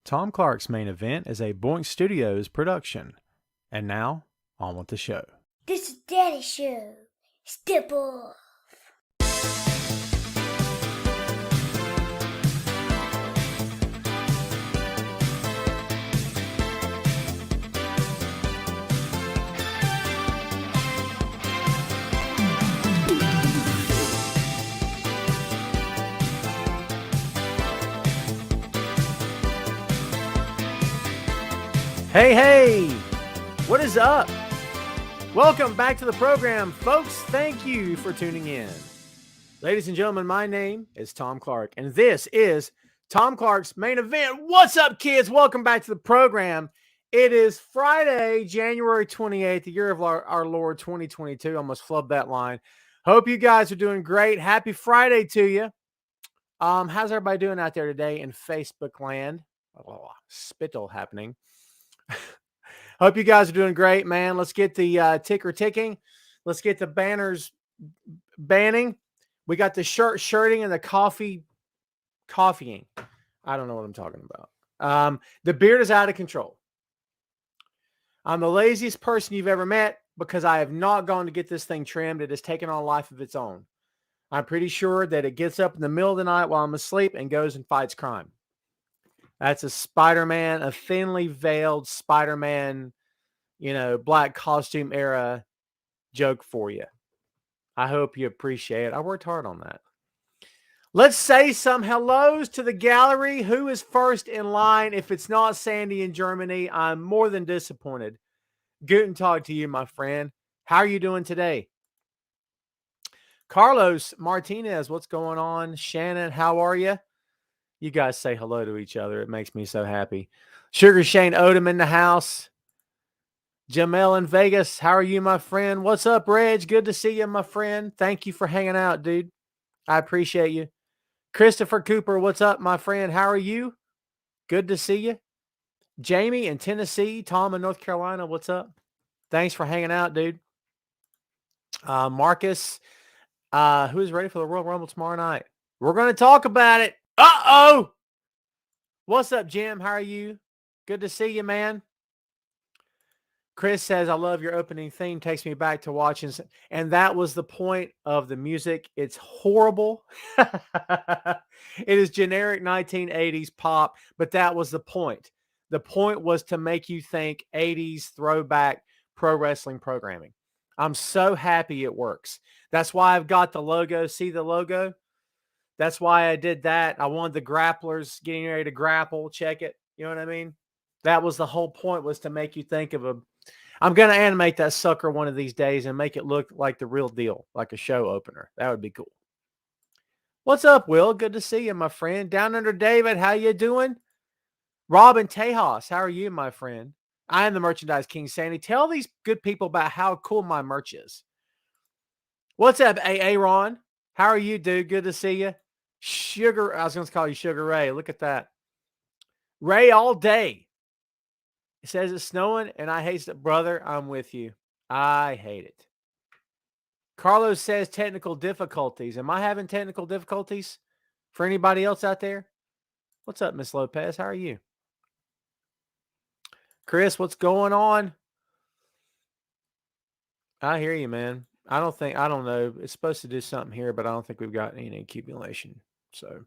Tom Clark's Main Event is a Boink Studios production. And now, on with the show. This is Daddy Show. Step off. Hey, what is up? Welcome back to the program, folks. Thank you for tuning in. Ladies and gentlemen, my name is Tom Clark, and this is Tom Clark's Main Event. What's up, kids? Welcome back to the program. It is Friday, January 28th, the year of our Lord 2022. Almost flubbed that line. Hope you guys are doing great. Happy Friday to you. How's everybody doing out there today in Facebook land? Spittle happening. Hope you guys are doing great, man. Let's get the ticker ticking. Let's get the banners banning. We got the shirting and the coffeeing. I don't know what I'm talking about. The beard is out of control. I'm the laziest person you've ever met because I have not gone to get this thing trimmed. It has taken on a life of its own. I'm pretty sure that it gets up in the middle of the night while I'm asleep and goes and fights crime. That's a Spider-Man, a thinly veiled Spider-Man, black costume era joke for you. I hope you appreciate it. I worked hard on that. Let's say some hellos to the gallery. Who is first in line? If it's not Sandy in Germany, I'm more than disappointed. Guten Tag to you, my friend. How are you doing today? Carlos Martinez, what's going on? Shannon, how are you? You guys say hello to each other. It makes me so happy. Sugar Shane Odom in the house. Jamel in Vegas. How are you, my friend? What's up, Reg? Good to see you, my friend. Thank you for hanging out, dude. I appreciate you. Christopher Cooper, what's up, my friend? How are you? Good to see you. Jamie in Tennessee. Tom in North Carolina, what's up? Thanks for hanging out, dude. Marcus, who is ready for the Royal Rumble tomorrow night? We're going to talk about it. Uh-oh! What's up, Jim? How are you? Good to see you, man. Chris says, I love your opening theme. Takes me back to watching. And that was the point of the music. It's horrible. It is generic 1980s pop, but that was the point. The point was to make you think 80s throwback pro wrestling programming. I'm so happy it works. That's why I've got the logo. See the logo? That's why I did that. I wanted the grapplers getting ready to grapple. Check it. You know what I mean? That was the whole point, was to make you think of I'm going to animate that sucker one of these days and make it look like the real deal, like a show opener. That would be cool. What's up, Will? Good to see you, my friend. Down under David, how you doing? Robin Tejas, how are you, my friend? I am the Merchandise King, Sandy. Tell these good people about how cool my merch is. What's up, Aaron? How are you, dude? Good to see you. Sugar, I was going to call you Sugar Ray. Look at that. Ray all day. It says it's snowing and I hate it. Brother, I'm with you. I hate it. Carlos says technical difficulties. Am I having technical difficulties for anybody else out there? What's up, Miss Lopez? How are you? Chris, what's going on? I hear you, man. I don't know. It's supposed to do something here, but I don't think we've got any accumulation. So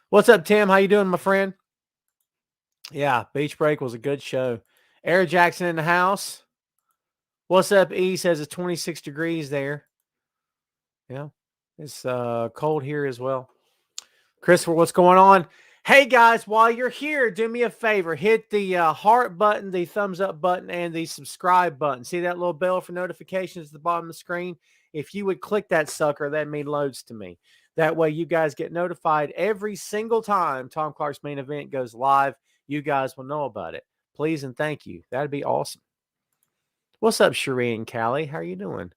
what's up, Tim? How you doing, my friend? Yeah, Beach Break was a good show. Eric Jackson in the house. What's up, E? Says it's 26 degrees there. Yeah, it's cold here as well. Christopher, what's going on? Hey, guys, while you're here, do me a favor. Hit the heart button, the thumbs up button, and the subscribe button. See that little bell for notifications at the bottom of the screen? If you would click that sucker, that means loads to me. That way you guys get notified every single time Tom Clark's Main Event goes live. You guys will know about it. Please and thank you. That'd be awesome. What's up, Sheree and Callie? How are you doing?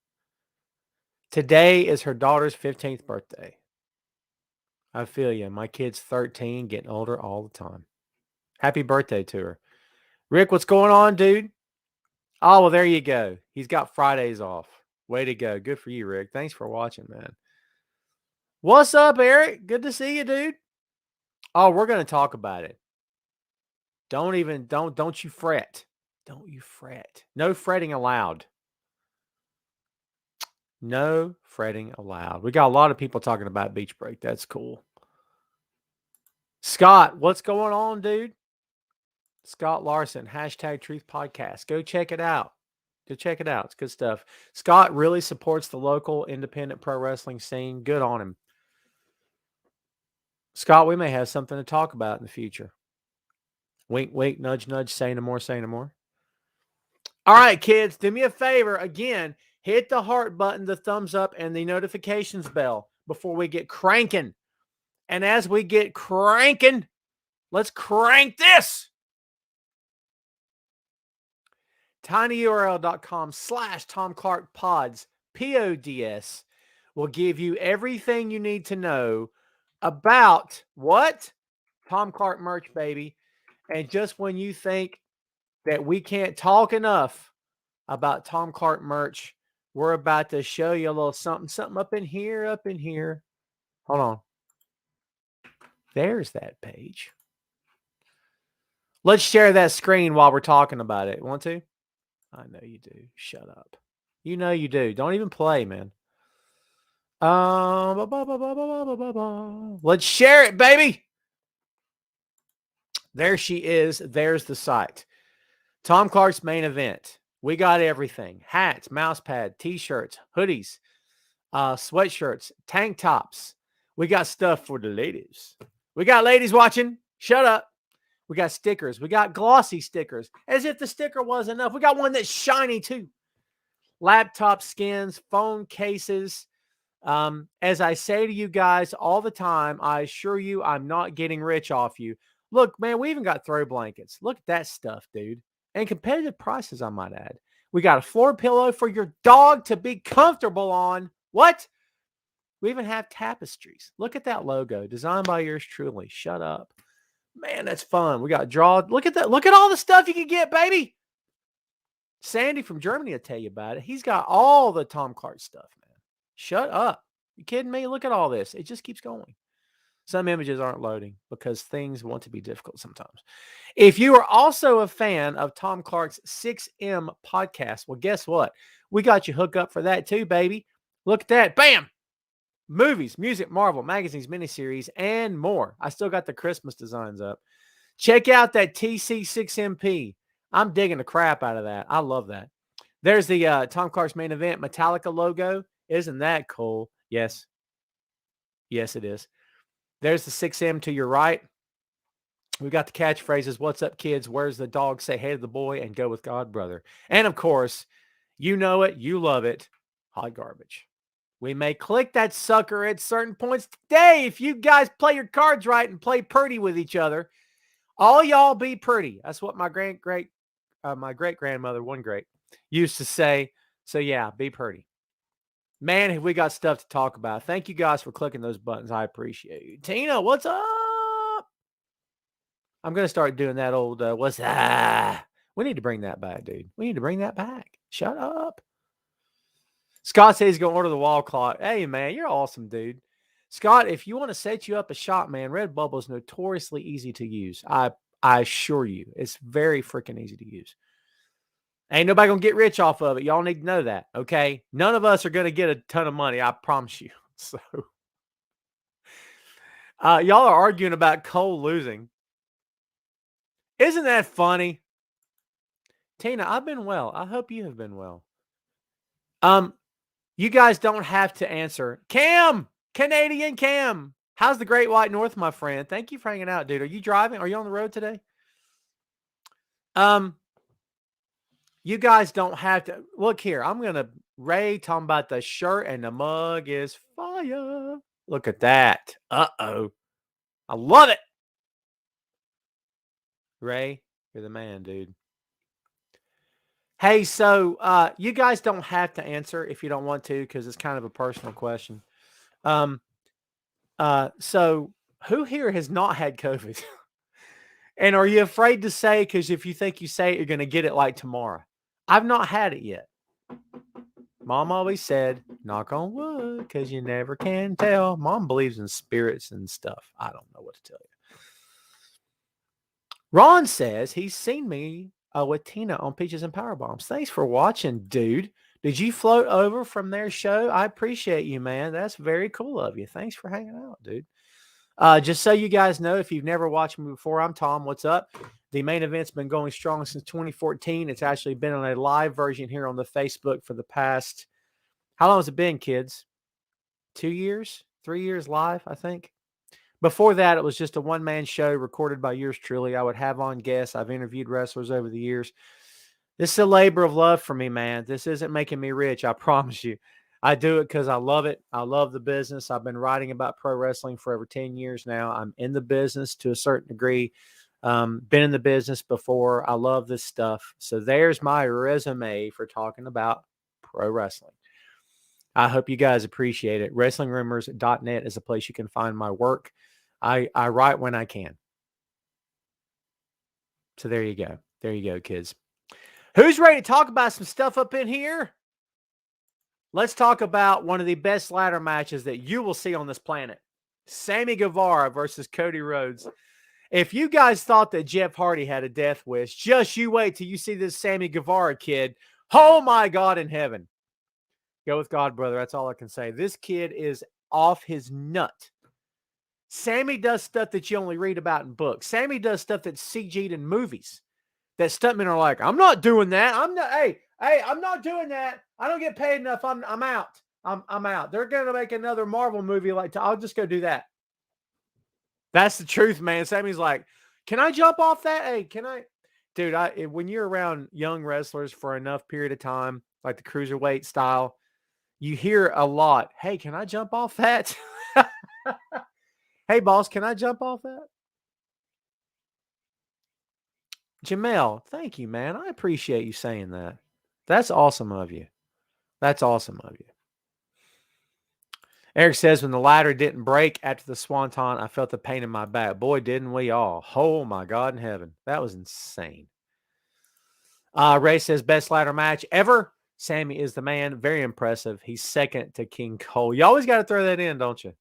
Today is her daughter's 15th birthday. I feel you. My kid's 13, getting older all the time. Happy birthday to her. Rick, what's going on, dude? Oh, well, there you go. He's got Fridays off. Way to go. Good for you, Rick. Thanks for watching, man. What's up, Eric? Good to see you, dude. Oh, we're going to talk about it. Don't you fret. Don't you fret. No fretting allowed. No fretting allowed. We got a lot of people talking about Beach Break. That's cool. Scott, what's going on, dude? Scott Larson, #Truth Podcast. Go check it out. Go check it out. It's good stuff. Scott really supports the local independent pro wrestling scene. Good on him. Scott, we may have something to talk about in the future. Wink, wink, nudge, nudge, say no more, say no more. All right, kids, do me a favor. Again, hit the heart button, the thumbs up, and the notifications bell before we get cranking. And as we get cranking, let's crank this. tinyurl.com/TomClarkPods, PODS, will give you everything you need to know about what? Tom Clark merch, baby. And just when you think that we can't talk enough about Tom Clark merch, we're about to show you a little something up in here, Hold on. There's that page. Let's share that screen while we're talking about it. Want to? I know you do. Shut up. You know you do. Don't even play, man. Let's share it, baby. There she is. There's the site. Tom Clark's main event. We got everything. Hats, mouse pad, t-shirts, hoodies, sweatshirts, tank tops. We got stuff for the ladies. We got ladies watching. Shut up. We got stickers. We got glossy stickers. As if the sticker was enough. We got one that's shiny too. Laptop skins, phone cases. As I say to you guys all the time, I assure you I'm not getting rich off you. Look, man, we even got throw blankets. Look at that stuff, dude. And competitive prices, I might add. We got a floor pillow for your dog to be comfortable on. What? We even have tapestries. Look at that logo. Designed by yours truly. Shut up. Man, that's fun. We got draw. Look at that. Look at all the stuff you can get, baby. Sandy from Germany will tell you about it. He's got all the Tom Clark stuff, man. Shut up. You kidding me? Look at all this. It just keeps going. Some images aren't loading because things want to be difficult sometimes. If you are also a fan of Tom Clark's 6M podcast, well, guess what? We got you hooked up for that too, baby. Look at that. Bam. Movies, music, Marvel, magazines, miniseries, and more. I still got the Christmas designs up. Check out that TC6MP. I'm digging the crap out of that. I love that. There's the Tom Clark's main event Metallica logo. Isn't that cool? Yes. Yes, it is. There's the 6M to your right. We got the catchphrases. What's up, kids? Where's the dog? Say hey to the boy and go with God, brother. And of course, you know it. You love it. Hot garbage. We may click that sucker at certain points today if you guys play your cards right and play pretty with each other. All y'all be pretty. That's what my great-grandmother, one great, used to say. So yeah, be pretty. Man, have we got stuff to talk about. Thank you guys for clicking those buttons. I appreciate you. Tina, what's up? I'm going to start doing that old, what's that? We need to bring that back, dude. We need to bring that back. Shut up. Scott says he's going to order the wall clock. Hey, man, you're awesome, dude. Scott, if you want to set you up a shop, man, Redbubble is notoriously easy to use. I assure you. It's very freaking easy to use. Ain't nobody going to get rich off of it. Y'all need to know that, okay? None of us are going to get a ton of money, I promise you. So, y'all are arguing about Cole losing. Isn't that funny? Tina, I've been well. I hope you have been well. You guys don't have to answer. Cam, Canadian Cam. How's the Great White North, my friend? Thank you for hanging out, dude. Are you driving? Are you on the road today? You guys don't have to. Look here. I'm going to Ray talking about the shirt and the mug is fire. Look at that. Uh-oh. I love it. Ray, you're the man, dude. Hey, so you guys don't have to answer if you don't want to because it's kind of a personal question. So who here has not had COVID? And are you afraid to say because if you think you say it, you're going to get it like tomorrow? I've not had it yet. Mom always said, knock on wood, because you never can tell. Mom believes in spirits and stuff. I don't know what to tell you. Ron says he's seen me with Tina on Peaches and Power Bombs. Thanks for watching, dude. Did you float over from their show? I appreciate you, man. That's very cool of you. Thanks for hanging out, dude. Just so you guys know, if you've never watched me before, I'm Tom. What's up? The main event's been going strong since 2014. It's actually been on a live version here on the Facebook for the past, how long has it been, kids? 2 years? 3 years live, I think. Before that, it was just a one-man show recorded by yours truly. I would have on guests. I've interviewed wrestlers over the years. This is a labor of love for me, man. This isn't making me rich, I promise you. I do it because I love it. I love the business. I've been writing about pro wrestling for over 10 years now. I'm in the business to a certain degree. Been in the business before. I love this stuff. So there's my resume for talking about pro wrestling. I hope you guys appreciate it. WrestlingRumors.net is a place you can find my work. I write when I can. So there you go. There you go, kids. Who's ready to talk about some stuff up in here? Let's talk about one of the best ladder matches that you will see on this planet. Sammy Guevara versus Cody Rhodes. If you guys thought that Jeff Hardy had a death wish, just you wait till you see this Sammy Guevara kid. Oh my God in heaven. Go with God, brother. That's all I can say. This kid is off his nut. Sammy does stuff that you only read about in books. Sammy does stuff that's CG'd in movies. That stuntmen are like, I'm not doing that. I'm not doing that. I don't get paid enough. I'm out. I'm out. They're gonna make another Marvel movie. Like, I'll just go do that. That's the truth, man. Sammy's like, can I jump off that? Hey, can I? Dude, when you're around young wrestlers for enough period of time, like the cruiserweight style, you hear a lot. Hey, can I jump off that? Hey, boss, can I jump off that? Jamel, thank you, man. I appreciate you saying that. That's awesome of you. That's awesome of you. Eric says, when the ladder didn't break after the swanton, I felt the pain in my back. Boy, didn't we all. Oh, my God in heaven. That was insane. Ray says, best ladder match ever. Sammy is the man. Very impressive. He's second to King Cole. You always got to throw that in, don't you?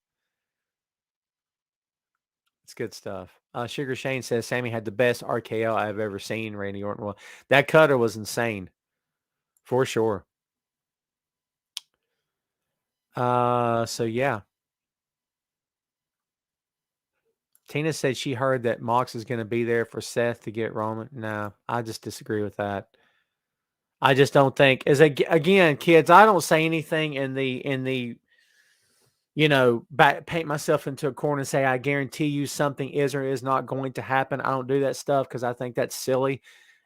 It's good stuff. Sugar Shane says, Sammy had the best RKO I've ever seen. Randy Orton. Well, that cutter was insane. For sure. So yeah. Tina said she heard that Mox is going to be there for Seth to get Roman. No, I just disagree with that. I just don't think, again, kids, I don't say anything in the paint myself into a corner and say, I guarantee you something is or is not going to happen. I don't do that stuff because I think that's silly.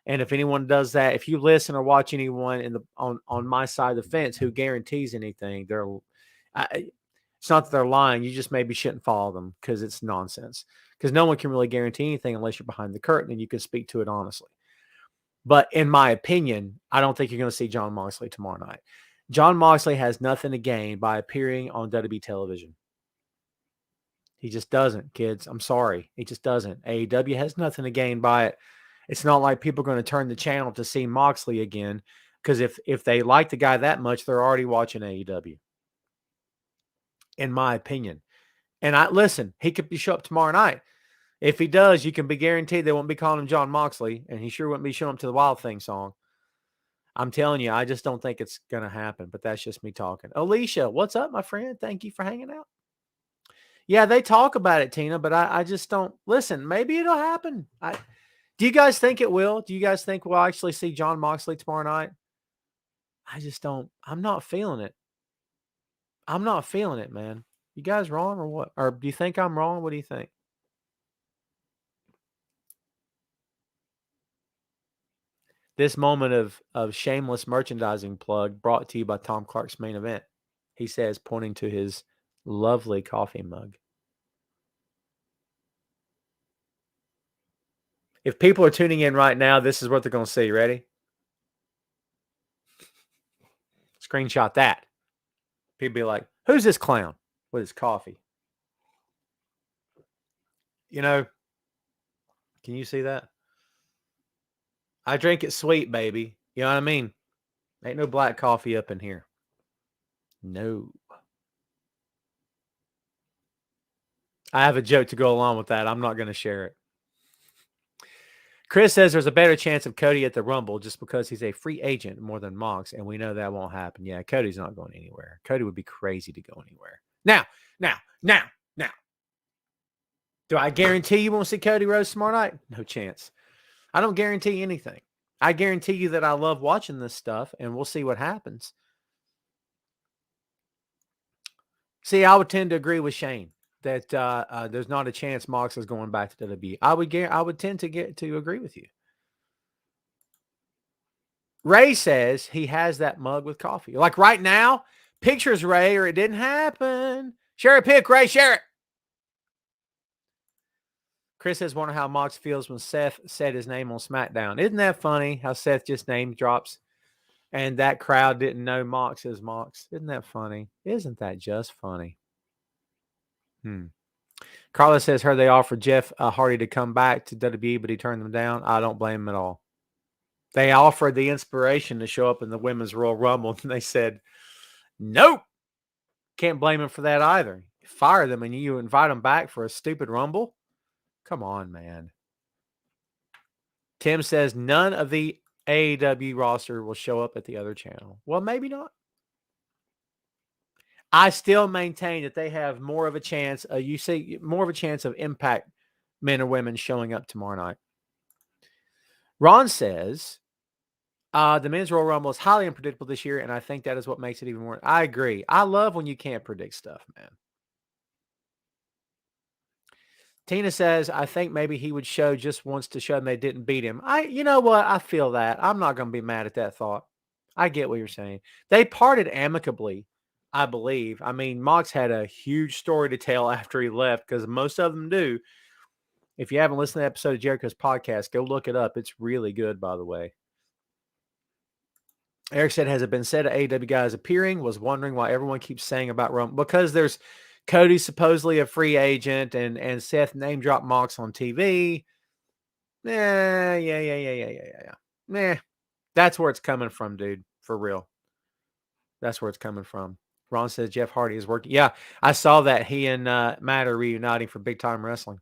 And if anyone does that, if you listen or watch anyone on my side of the fence who guarantees anything, it's not that they're lying. You just maybe shouldn't follow them because it's nonsense. Because no one can really guarantee anything unless you're behind the curtain and you can speak to it honestly. But in my opinion, I don't think you're going to see Jon Moxley tomorrow night. Jon Moxley has nothing to gain by appearing on WWE television. He just doesn't, kids. I'm sorry. He just doesn't. AEW has nothing to gain by it. It's not like people are going to turn the channel to see Moxley again because if they like the guy that much, they're already watching AEW. In my opinion. And listen, he could show up tomorrow night. If he does, you can be guaranteed they won't be calling him Jon Moxley, and he sure wouldn't be showing up to the Wild Thing song. I'm telling you, I just don't think it's going to happen, but that's just me talking. Alicia, what's up, my friend? Thank you for hanging out. Yeah, they talk about it, Tina, but I just don't. Listen, maybe it'll happen. Do you guys think it will? Do you guys think we'll actually see Jon Moxley tomorrow night? I just don't. I'm not feeling it. I'm not feeling it, man. You guys wrong or what? Or do you think I'm wrong? What do you think? This moment of shameless merchandising plug brought to you by Tom Clark's Main Event. He says, pointing to his lovely coffee mug. If people are tuning in right now, this is what they're going to see. Ready? Screenshot that. People be like, who's this clown with his coffee? Can you see that? I drink it sweet, baby. You know what I mean? Ain't no black coffee up in here. No. I have a joke to go along with that. I'm not going to share it. Chris says there's a better chance of Cody at the Rumble just because he's a free agent more than Mox, and we know that won't happen. Yeah, Cody's not going anywhere. Cody would be crazy to go anywhere. Now. Do I guarantee you won't see Cody Rhodes tomorrow night? No chance. I don't guarantee anything. I guarantee you that I love watching this stuff, and we'll see what happens. See, I would tend to agree with Shane that there's not a chance Mox is going back to WWE. I would tend to agree with you. Ray says he has that mug with coffee. Like right now, pictures, Ray, or it didn't happen. Share a pic, Ray, share it. Chris says, wonder how Mox feels when Seth said his name on SmackDown. Isn't that funny how Seth just name drops and that crowd didn't know Mox is Mox? Isn't that funny? Isn't that just funny? Carla says, heard they offered Jeff Hardy to come back to WWE, but he turned them down. I don't blame him at all. They offered the Inspiration to show up in the Women's Royal Rumble, and they said, nope. Can't blame him for that either. You fire them and you invite them back for a stupid Rumble? Come on, man. Tim says none of the AEW roster will show up at the other channel. Well, maybe not. I still maintain that they have more of a chance. You see more of a chance of Impact men or women showing up tomorrow night. Ron says the Men's Royal Rumble is highly unpredictable this year, and I think that is what makes it even more. I agree. I love when you can't predict stuff, man. Tina says, I think maybe he would show just once to show them they didn't beat him. You know what? I feel that. I'm not going to be mad at that thought. I get what you're saying. They parted amicably, I believe. I mean, Mox had a huge story to tell after he left because most of them do. If you haven't listened to the episode of Jericho's podcast, go look it up. It's really good, by the way. Eric said, has it been said AEW guys appearing? Was wondering why everyone keeps saying about Rumble. Because there's Cody supposedly a free agent, and Seth name dropped Mox on TV. Yeah. Nah, that's where it's coming from, dude. For real. That's where it's coming from. Ron says Jeff Hardy is working. Yeah, I saw that he and Matt are reuniting for Big Time Wrestling.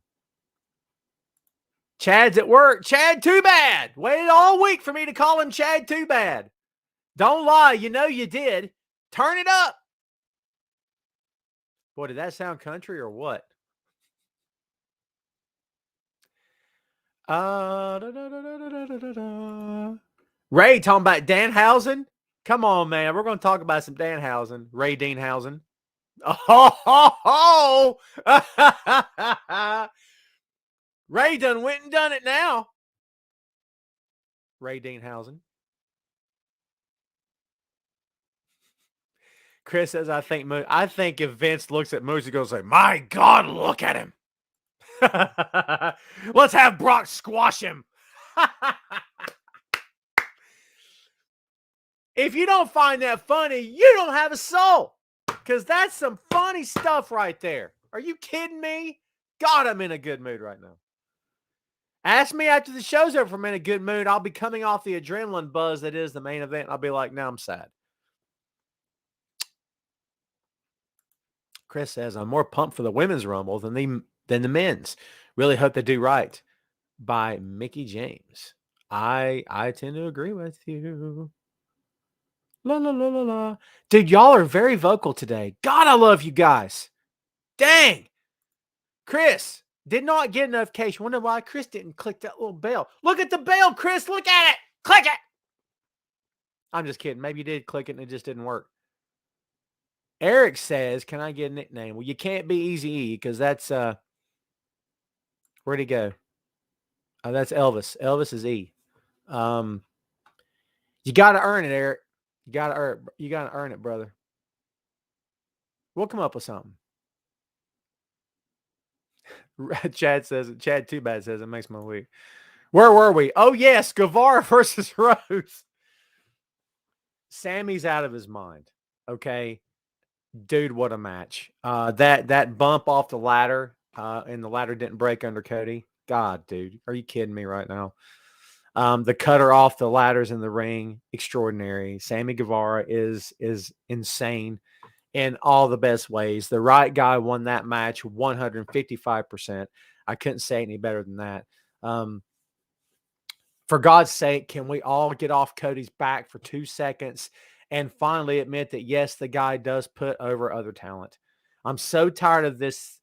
Chad's at work. Chad Too Bad. Waited all week for me to call him Chad Too Bad. Don't lie. You know you did. Turn it up. Boy, did that sound country or what? Ray talking about Danhausen. Come on, man. We're going to talk about some Danhausen. Ray Danhausen. Oh. Ray done went and done it now. Ray Danhausen. Chris says, I think if Vince looks at Moose, he goes like, my God, look at him. Let's have Brock squash him. If you don't find that funny, you don't have a soul. Because that's some funny stuff right there. Are you kidding me? God, I'm in a good mood right now. Ask me after the show's over if I'm in a good mood. I'll be coming off the adrenaline buzz that is the main event. I'll be like, now I'm sad. Chris says, I'm more pumped for the Women's Rumble than the men's. Really hope they do right. By Mickey James. I tend to agree with you. La, la, la, la, la. Dude, y'all are very vocal today. God, I love you guys. Dang. Chris, did not get a notification. Wonder why Chris didn't click that little bell. Look at the bell, Chris. Look at it. Click it. I'm just kidding. Maybe you did click it and it just didn't work. Eric says, can I get a nickname? Well, you can't be Easy E because that's, where'd he go? That's Elvis. Elvis is E. You got to earn it, Eric. You got to earn it, brother. We'll come up with something. Chad Too Bad says it makes my week. Where were we? Oh, yes. Guevara versus Rose. Sammy's out of his mind. Okay. Dude, what a match. That bump off the ladder, and the ladder didn't break under Cody. God, dude. Are you kidding me right now? The cutter off the ladders in the ring, extraordinary. Sammy Guevara is insane in all the best ways. The right guy won that match 155%. I couldn't say any better than that. For God's sake, can we all get off Cody's back for 2 seconds and finally admit that, yes, the guy does put over other talent? I'm so tired of this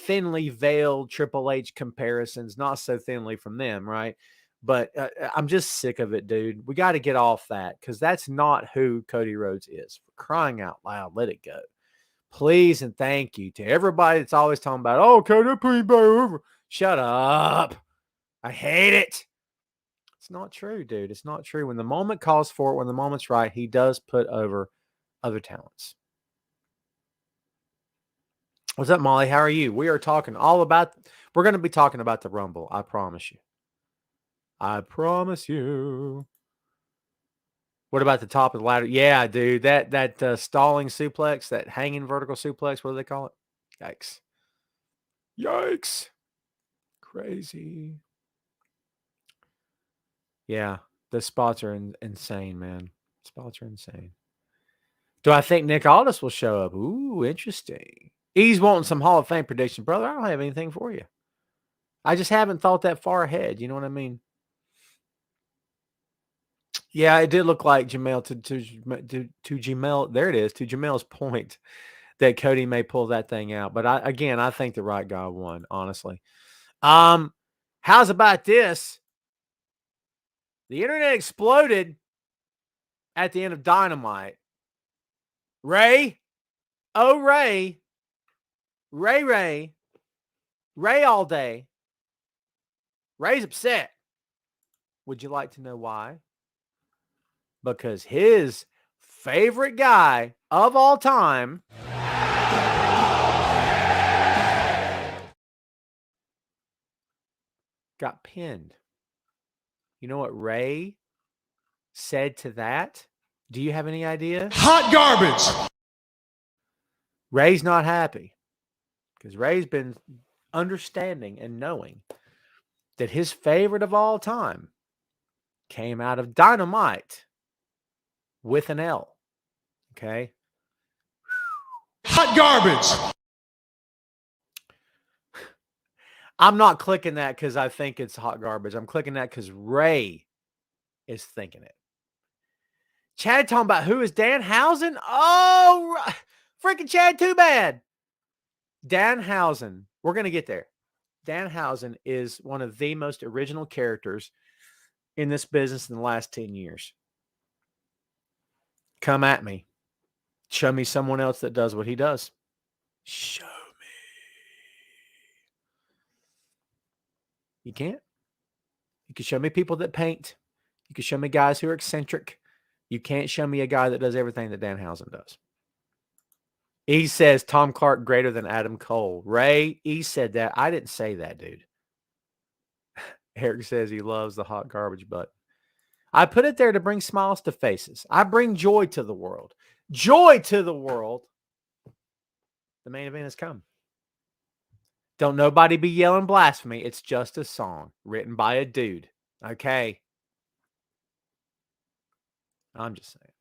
thinly veiled Triple H comparisons, not so thinly from them, right? But I'm just sick of it, dude. We got to get off that because that's not who Cody Rhodes is. For crying out loud, let it go. Please and thank you to everybody that's always talking about, oh, Cody, put him back over. Shut up. I hate it. It's not true, dude. It's not true. When the moment calls for it, when the moment's right, he does put over other talents. What's up, Molly? How are you? We are talking all about, we're going to be talking about the Rumble. I promise you. I promise you. What about the top of the ladder? Yeah, dude. That stalling suplex, that hanging vertical suplex, what do they call it? Yikes. Yikes. Crazy. Yeah, the spots are insane, man. Spots are insane. Do I think Nick Aldis will show up? Ooh, interesting. He's wanting some Hall of Fame prediction, brother. I don't have anything for you. I just haven't thought that far ahead. You know what I mean? Yeah, it did look like Jamel to Jamel. There it is. To Jamel's point that Cody may pull that thing out, but I think the right guy won. Honestly, how's about this? The internet exploded at the end of Dynamite. Ray, oh Ray all day. Ray's upset. Would you like to know why? Because his favorite guy of all time got pinned. You know what Ray said to that? Do you have any idea? Hot garbage. Ray's not happy because Ray's been understanding and knowing that his favorite of all time came out of Dynamite with an L. Okay. Hot garbage. I'm not clicking that because I think it's hot garbage. I'm clicking that because Ray is thinking it. Chad talking about who is Danhausen? Oh, freaking Chad, too bad. Danhausen, we're going to get there. Danhausen is one of the most original characters in this business in the last 10 years. Come at me. Show me someone else that does what he does. Show me. You can't. You can show me people that paint. You can show me guys who are eccentric. You can't show me a guy that does everything that Danhausen does. He says Tom Clark greater than Adam Cole. Ray, he said that. I didn't say that, dude. Eric says he loves the hot garbage button. I put it there to bring smiles to faces. I bring joy to the world. Joy to the world. The main event has come. Don't nobody be yelling blasphemy. It's just a song written by a dude. Okay. I'm just saying.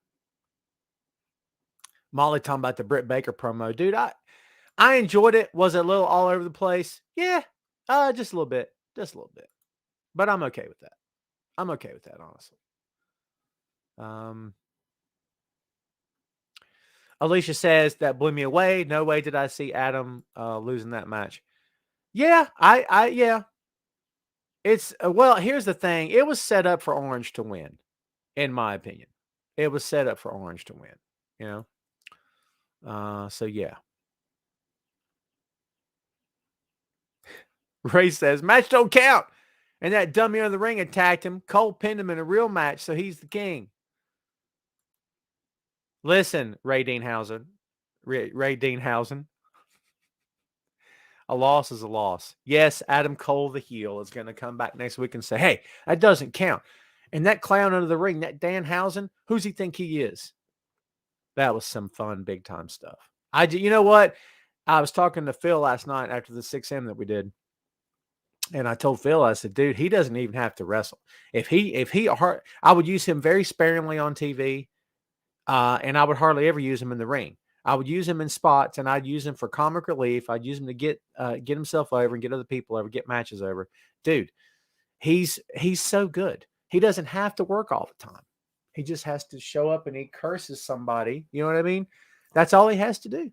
Molly talking about the Britt Baker promo. Dude, I enjoyed it. Was it a little all over the place? Yeah. Just a little bit. Just a little bit. But I'm okay with that. I'm okay with that, honestly. Alicia says that blew me away. No way did I see Adam losing that match. Yeah, yeah. It's well, here's the thing. It was set up for Orange to win, in my opinion. It was set up for Orange to win, you know? So yeah. Ray says, match don't count. And that dummy in the ring attacked him. Cole pinned him in a real match, so he's the king. Listen, Ray Danhausen. Ray Danhausen. A loss is a loss. Yes, Adam Cole, the heel, is going to come back next week and say, hey, that doesn't count. And that clown under the ring, that Danhausen, who's he think he is? That was some fun, big-time stuff. You know what? I was talking to Phil last night after the 6M that we did. And I told Phil, I said, dude, he doesn't even have to wrestle. I would use him very sparingly on TV, and I would hardly ever use him in the ring. I would use him in spots, and I'd use him for comic relief. I'd use him to get himself over and get other people over, get matches over. Dude, he's so good. He doesn't have to work all the time. He just has to show up and he curses somebody. You know what I mean? That's all he has to do.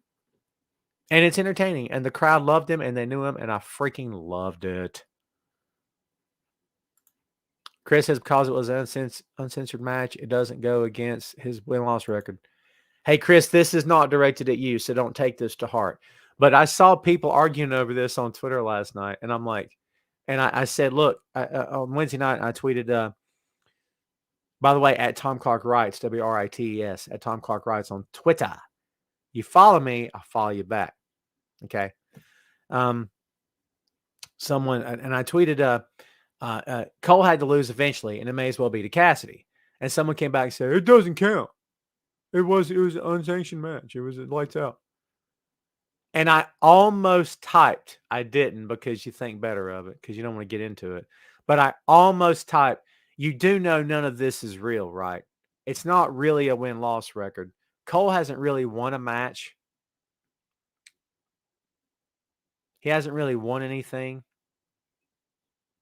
And it's entertaining. And the crowd loved him and they knew him. And I freaking loved it. Chris says because it was an uncensored match, it doesn't go against his win-loss record. Hey, Chris, this is not directed at you, so don't take this to heart. But I saw people arguing over this on Twitter last night. And I'm like, and I said, look, on Wednesday night, I tweeted, by the way, at Tom Clark Writes, WRITES, at Tom Clark Writes on Twitter. You follow me, I'll follow you back. Okay. Someone, and I tweeted, Cole had to lose eventually, and it may as well be to Cassidy. And someone came back and said, it doesn't count. It was an unsanctioned match. It was lights out. And I almost typed, I didn't because you think better of it, because you don't want to get into it. But I almost typed, you do know none of this is real, right? It's not really a win-loss record. Cole hasn't really won a match. He hasn't really won anything.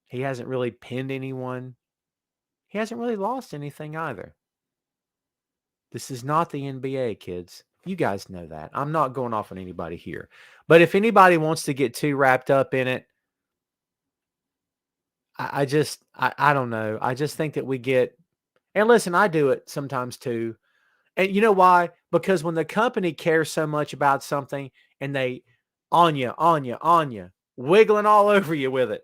He hasn't really pinned anyone. He hasn't really lost anything either. This is not the NBA, kids. You guys know that. I'm not going off on anybody here. But if anybody wants to get too wrapped up in it, I don't know. I just think that we get, and listen, I do it sometimes too. And you know why? Because when the company cares so much about something and they on you, wiggling all over you with it,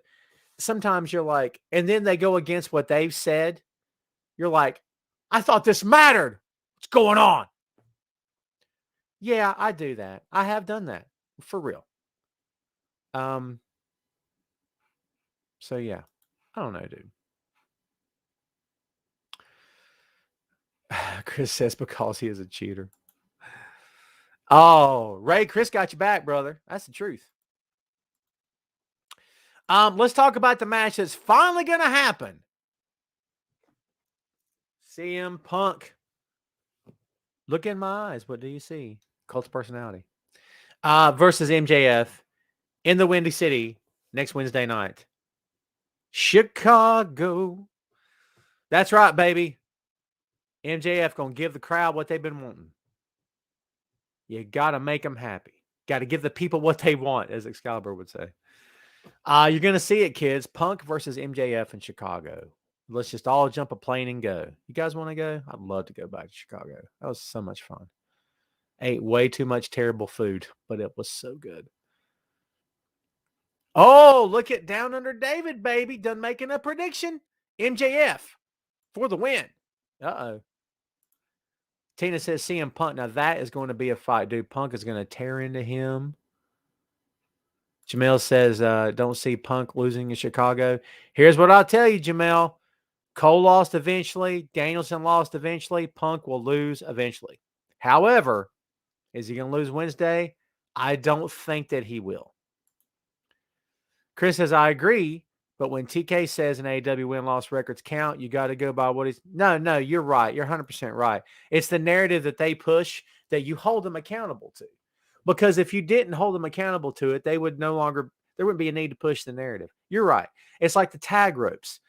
sometimes you're like, and then they go against what they've said. You're like, I thought this mattered. What's going on? Yeah, I do that. I have done that for real. So yeah, I don't know, dude. Chris says because he is a cheater. Oh, Ray, Chris got you back, brother. That's the truth. Let's talk about the match that's finally going to happen. CM Punk. Look in my eyes. What do you see? Cult of Personality. Versus MJF in the Windy City next Wednesday night. Chicago. That's right, baby. MJF going to give the crowd what they've been wanting. You got to make them happy. Got to give the people what they want, as Excalibur would say. You're going to see it, kids. Punk versus MJF in Chicago. Let's just all jump a plane and go. You guys want to go? I'd love to go back to Chicago. That was so much fun. Ate way too much terrible food, but it was so good. Oh, look at Down Under David, baby. Done making a prediction. MJF for the win. Uh-oh. Tina says CM Punk. Now that is going to be a fight, dude. Punk is going to tear into him. Jamel says, don't see Punk losing in Chicago. Here's what I'll tell you, Jamel. Cole lost eventually. Danielson lost eventually. Punk will lose eventually. However, is he going to lose Wednesday? I don't think that he will. Chris says, I agree. But when TK says an AEW win-loss records count, you got to go by what he's... No, you're right. You're 100% right. It's the narrative that they push that you hold them accountable to. Because if you didn't hold them accountable to it, they would no longer... There wouldn't be a need to push the narrative. You're right. It's like the tag ropes.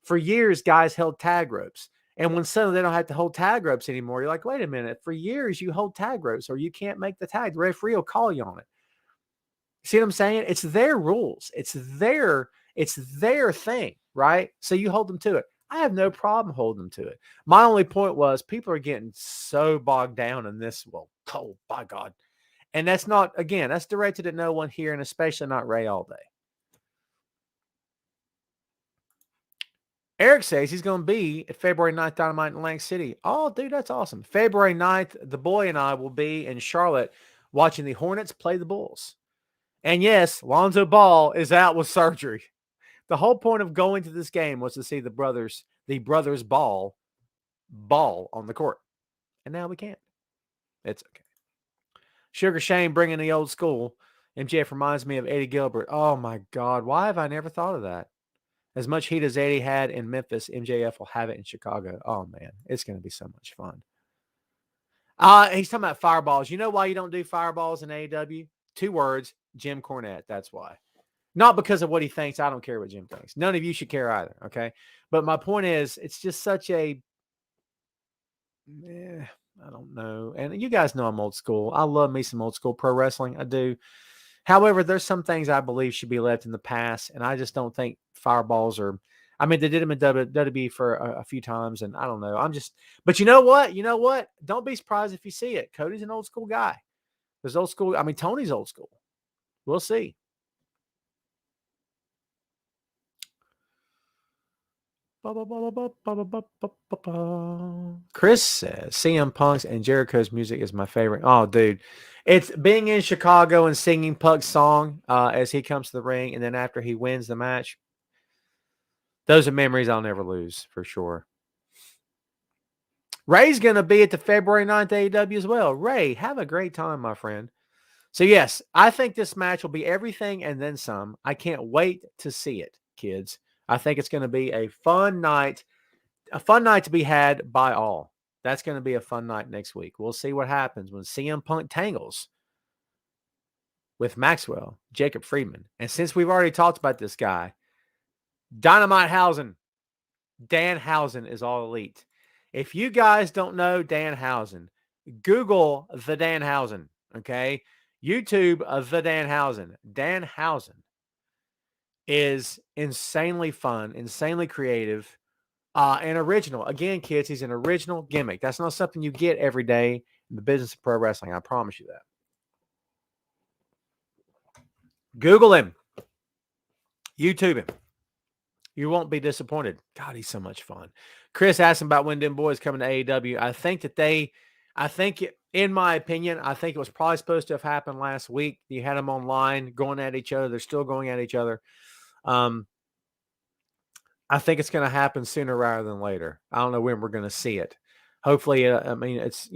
For years, guys held tag ropes. And when suddenly they don't have to hold tag ropes anymore, you're like, wait a minute. For years, you hold tag ropes or you can't make the tag. The referee will call you on it. See what I'm saying? It's their rules. It's their thing, right? So you hold them to it. I have no problem holding them to it. My only point was people are getting so bogged down in this. Well, Cole, by God. And that's not, again, that's directed at no one here and especially not Ray all day. Eric says he's going to be at February 9th Dynamite in Atlantic City. Oh, dude, that's awesome. February 9th, the boy and I will be in Charlotte watching the Hornets play the Bulls. And yes, Lonzo Ball is out with surgery. The whole point of going to this game was to see the brothers ball on the court. And now we can't. It's okay. Sugar Shane bringing the old school. MJF reminds me of Eddie Gilbert. Oh, my God. Why have I never thought of that? As much heat as Eddie had in Memphis, MJF will have it in Chicago. Oh, man. It's going to be so much fun. He's talking about fireballs. You know why you don't do fireballs in AEW? 2 words, Jim Cornette. That's why. Not because of what he thinks. I don't care what Jim thinks. None of you should care either. Okay. But my point is, it's just such a, I don't know. And you guys know I'm old school. I love me some old school pro wrestling. I do. However, there's some things I believe should be left in the past. And I just don't think fireballs are, I mean, they did them in WWE for a few times. And I don't know. But you know what? You know what? Don't be surprised if you see it. Cody's an old school guy. There's old school. I mean, Tony's old school. We'll see. Chris says CM Punk's and Jericho's music is my favorite. Oh, dude. It's being in Chicago and singing Punk's song as he comes to the ring, and then after he wins the match. Those are memories I'll never lose, for sure. Ray's going to be at the February 9th AEW as well. Ray, have a great time, my friend. So, yes, I think this match will be everything and then some. I can't wait to see it, kids. I think it's going to be a fun night to be had by all. That's going to be a fun night next week. We'll see what happens when CM Punk tangles with Maxwell, Jacob Friedman. And since we've already talked about this guy, Dynamite Hausen, Danhausen is all elite. If you guys don't know Danhausen, Google the Danhausen, okay? YouTube of the Danhausen. Danhausen is insanely fun, insanely creative, and original. Again, kids, he's an original gimmick. That's not something you get every day in the business of pro wrestling. I promise you that. Google him. YouTube him. You won't be disappointed. God, he's so much fun. Chris asked him about when them boys coming to AEW. In my opinion, I think it was probably supposed to have happened last week. You had them online going at each other. They're still going at each other. I think it's going to happen sooner rather than later. I don't know when we're going to see it. Hopefully, it's,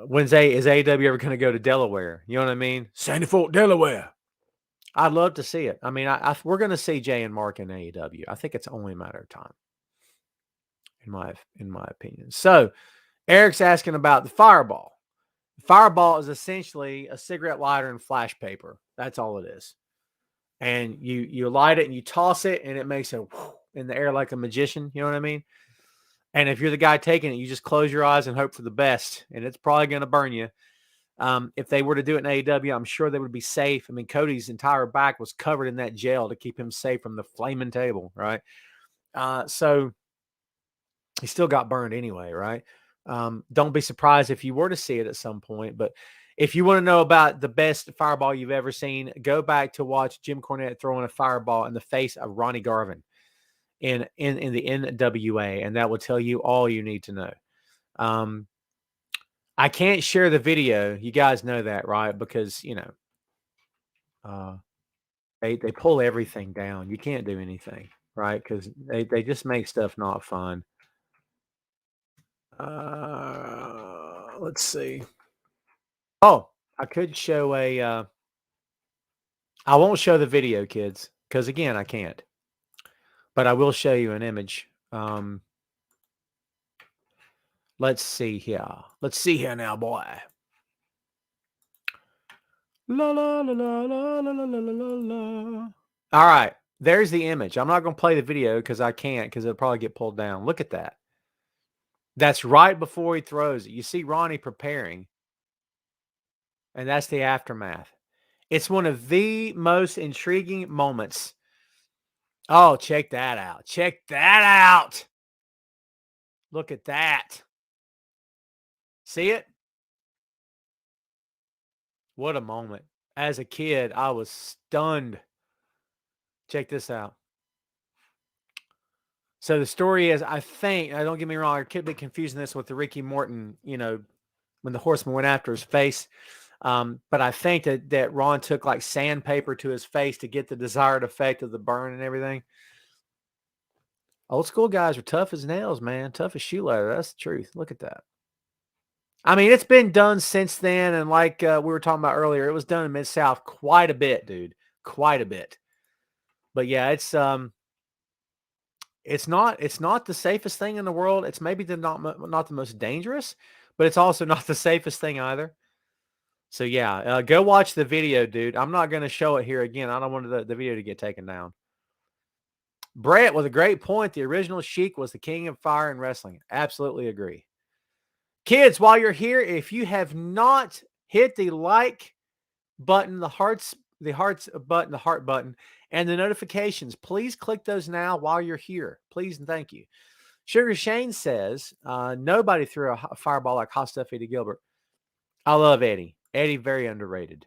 Wednesday, is AEW ever going to go to Delaware? You know what I mean? Sandy Fort, Delaware. I'd love to see it. I mean, we're going to see Jay and Mark in AEW. I think it's only a matter of time, in my opinion. So, Eric's asking about the Fireball. The Fireball is essentially a cigarette lighter and flash paper. That's all it is. And you light it and you toss it, and it makes a whoosh in the air like a magician. You know what I mean? And if you're the guy taking it, you just close your eyes and hope for the best, and it's probably going to burn you. If they were to do it in AEW, I'm sure they would be safe. I mean, Cody's entire back was covered in that gel to keep him safe from the flaming table, right? So he still got burned anyway, right? Don't be surprised if you were to see it at some point. But if you want to know about the best fireball you've ever seen, go back to watch Jim Cornette throwing a fireball in the face of Ronnie Garvin in the NWA, and that will tell you all you need to know. I can't share the video. You guys know that, right? Because, they pull everything down. You can't do anything, right? Because they just make stuff not fun. Let's see. Oh, I could show I won't show the video, kids, because, again, I can't. But I will show you an image. Let's see here. Let's see here now, boy. La la la la la la la la la la. All right, there's the image. I'm not going to play the video because I can't, because it'll probably get pulled down. Look at that. That's right before he throws it. You see Ronnie preparing, and that's the aftermath. It's one of the most intriguing moments. Oh, check that out. Check that out. Look at that. See it? What a moment. As a kid, I was stunned. Check this out. So the story is, I think, don't get me wrong, I could be confusing this with the Ricky Morton, when the Horseman went after his face. But I think that Ron took like sandpaper to his face to get the desired effect of the burn and everything. Old school guys are tough as nails, man. Tough as shoe leather. That's the truth. Look at that. I mean, it's been done since then. And like we were talking about earlier, it was done in Mid-South quite a bit, dude. Quite a bit. But yeah, it's not the safest thing in the world. It's maybe not the most dangerous, but it's also not the safest thing either. So yeah, go watch the video, dude. I'm not going to show it here again. I don't want the video to get taken down. Brett with a great point. The original Sheik was the king of fire in wrestling. Absolutely agree. Kids, while you're here, if you have not hit the like button, the heart button, the heart button, and the notifications, please click those now while you're here. Please and thank you. Sugar Shane says, nobody threw a fireball like Hot Stuff Eddie Gilbert. I love Eddie. Eddie, very underrated.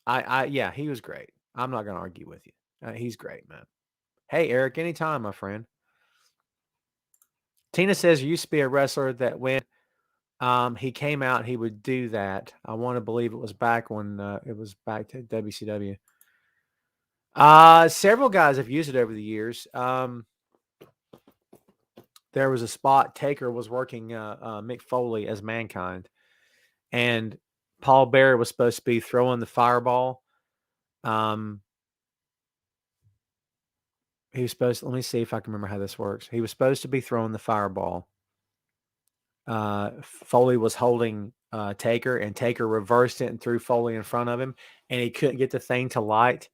Yeah, he was great. I'm not going to argue with you. He's great, man. Hey, Eric, anytime, my friend. Tina says there used to be a wrestler that when he came out, he would do that. I want to believe it was back when it was back to WCW. Several guys have used it over the years. There was a spot Taker was working Mick Foley as Mankind, and Paul Bearer was supposed to be throwing the fireball. He was supposed to, let me see if I can remember how this works. He was supposed to be throwing the fireball. Foley was holding Taker, and Taker reversed it and threw Foley in front of him, and he couldn't get the thing to light.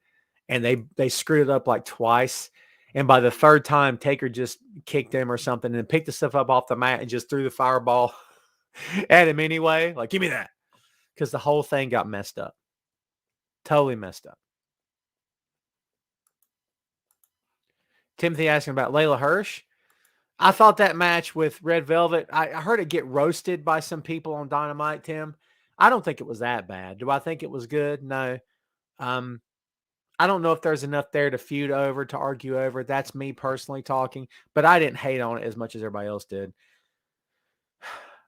And they screwed it up like twice. And by the third time, Taker just kicked him or something and picked the stuff up off the mat and just threw the fireball at him anyway. Like, give me that. Because the whole thing got messed up. Totally messed up. Timothy asking about Layla Hirsch. I thought that match with Red Velvet, I heard it get roasted by some people on Dynamite, Tim. I don't think it was that bad. Do I think it was good? No. I don't know if there's enough there to feud over, to argue over. That's me personally talking, but I didn't hate on it as much as everybody else did.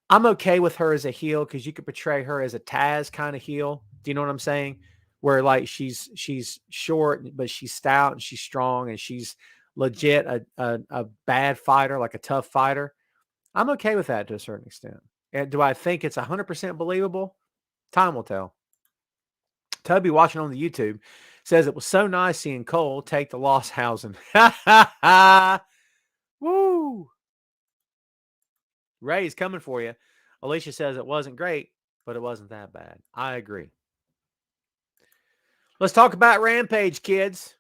I'm okay with her as a heel because you could portray her as a Taz kind of heel. Do you know what I'm saying? Where like she's short, but she's stout and she's strong and she's legit a bad fighter, like a tough fighter. I'm okay with that to a certain extent. And do I think it's 100% believable? Time will tell. Toby watching on the YouTube says it was so nice seeing Cole take the loss housing. Woo! Ray's coming for you. Alicia says it wasn't great, but it wasn't that bad. I agree. Let's talk about Rampage, kids.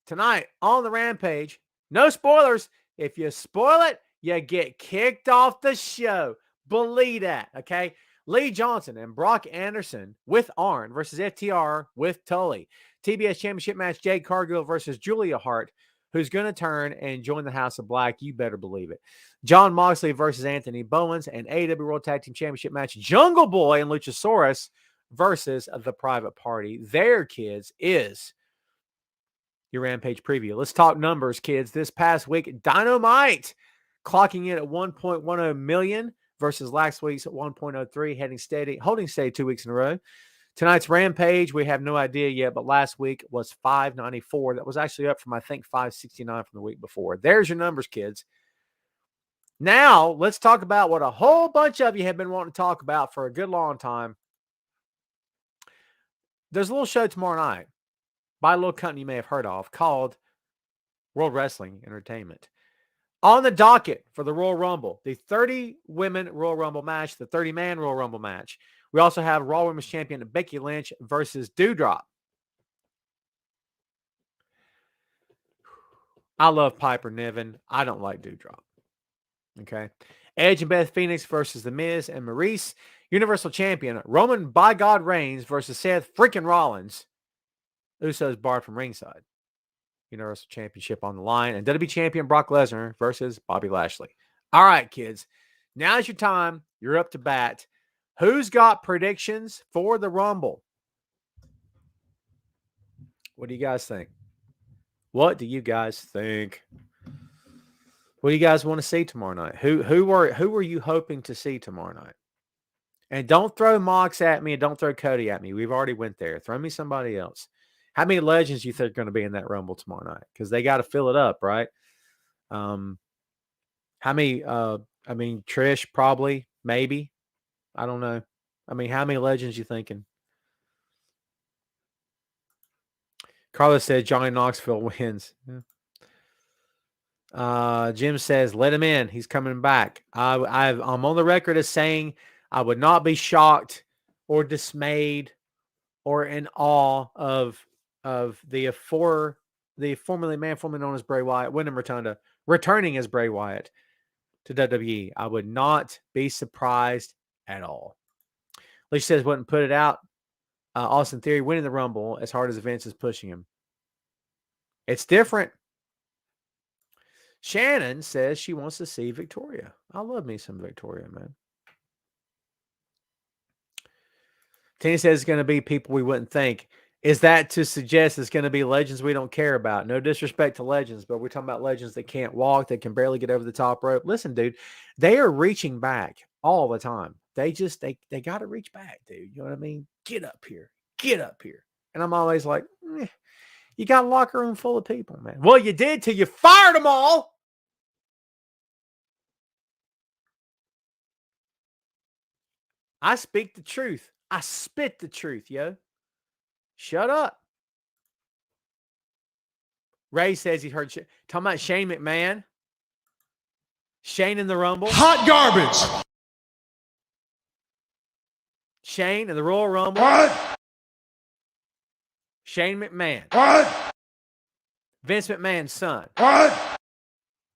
Tonight on the Rampage, no spoilers. If you spoil it, you get kicked off the show. Believe that, okay? Lee Johnson and Brock Anderson with Arn versus FTR with Tully. TBS Championship match, Jade Cargill versus Julia Hart, who's going to turn and join the House of Black. You better believe it. John Moxley versus Anthony Bowens, and AEW World Tag Team Championship match, Jungle Boy and Luchasaurus versus the Private Party. There, kids, is your Rampage preview. Let's talk numbers, kids. This past week, Dynamite clocking in at 1.10 million versus last week's at 1.03, holding steady 2 weeks in a row. Tonight's Rampage, we have no idea yet, but last week was 594. That was actually up from, I think, 569 from the week before. There's your numbers, kids. Now, let's talk about what a whole bunch of you have been wanting to talk about for a good long time. There's a little show tomorrow night by a little company you may have heard of called World Wrestling Entertainment. On the docket for the Royal Rumble, the 30-women Royal Rumble match, the 30-man Royal Rumble match. We also have Raw Women's Champion Becky Lynch versus Doudrop. I love Piper Niven. I don't like Doudrop. Okay. Edge and Beth Phoenix versus The Miz and Maurice. Universal Champion Roman by God Reigns versus Seth freaking Rollins. Usos barred from ringside. Universal Championship on the line. And WWE Champion Brock Lesnar versus Bobby Lashley. All right, kids. Now's your time. You're up to bat. Who's got predictions for the Rumble? What do you guys think? What do you guys think? What do you guys want to see tomorrow night? Who are you hoping to see tomorrow night? And don't throw Mox at me and don't throw Cody at me. We've already went there. Throw me somebody else. How many legends you think are going to be in that Rumble tomorrow night? Because they got to fill it up, right? How many? Trish probably, maybe. I don't know. I mean, how many legends you thinking? Carlos said Johnny Knoxville wins. Yeah. Jim says, let him in. He's coming back. I'm on the record as saying I would not be shocked or dismayed or in awe of the formerly known as Bray Wyatt, Wyndham Rotunda, returning as Bray Wyatt to WWE. I would not be surprised at all. Alicia says, wouldn't put it out. Austin Theory winning the Rumble as hard as Vince is pushing him. It's different. Shannon says she wants to see Victoria. I love me some Victoria, man. Tina says it's going to be people we wouldn't think. Is that to suggest it's going to be legends we don't care about? No disrespect to legends, but we're talking about legends that can't walk, that can barely get over the top rope. Listen, dude, they are reaching back all the time. They got to reach back, dude. You know what I mean? Get up here. Get up here. And I'm always like, you got a locker room full of people, man. Well, you did till you fired them all. I speak the truth. I spit the truth, yo. Shut up. Ray says he heard talking about Shane McMahon. Shane in the Rumble. Hot garbage. Shane in the Royal Rumble. What? Shane McMahon. What? Vince McMahon's son. What?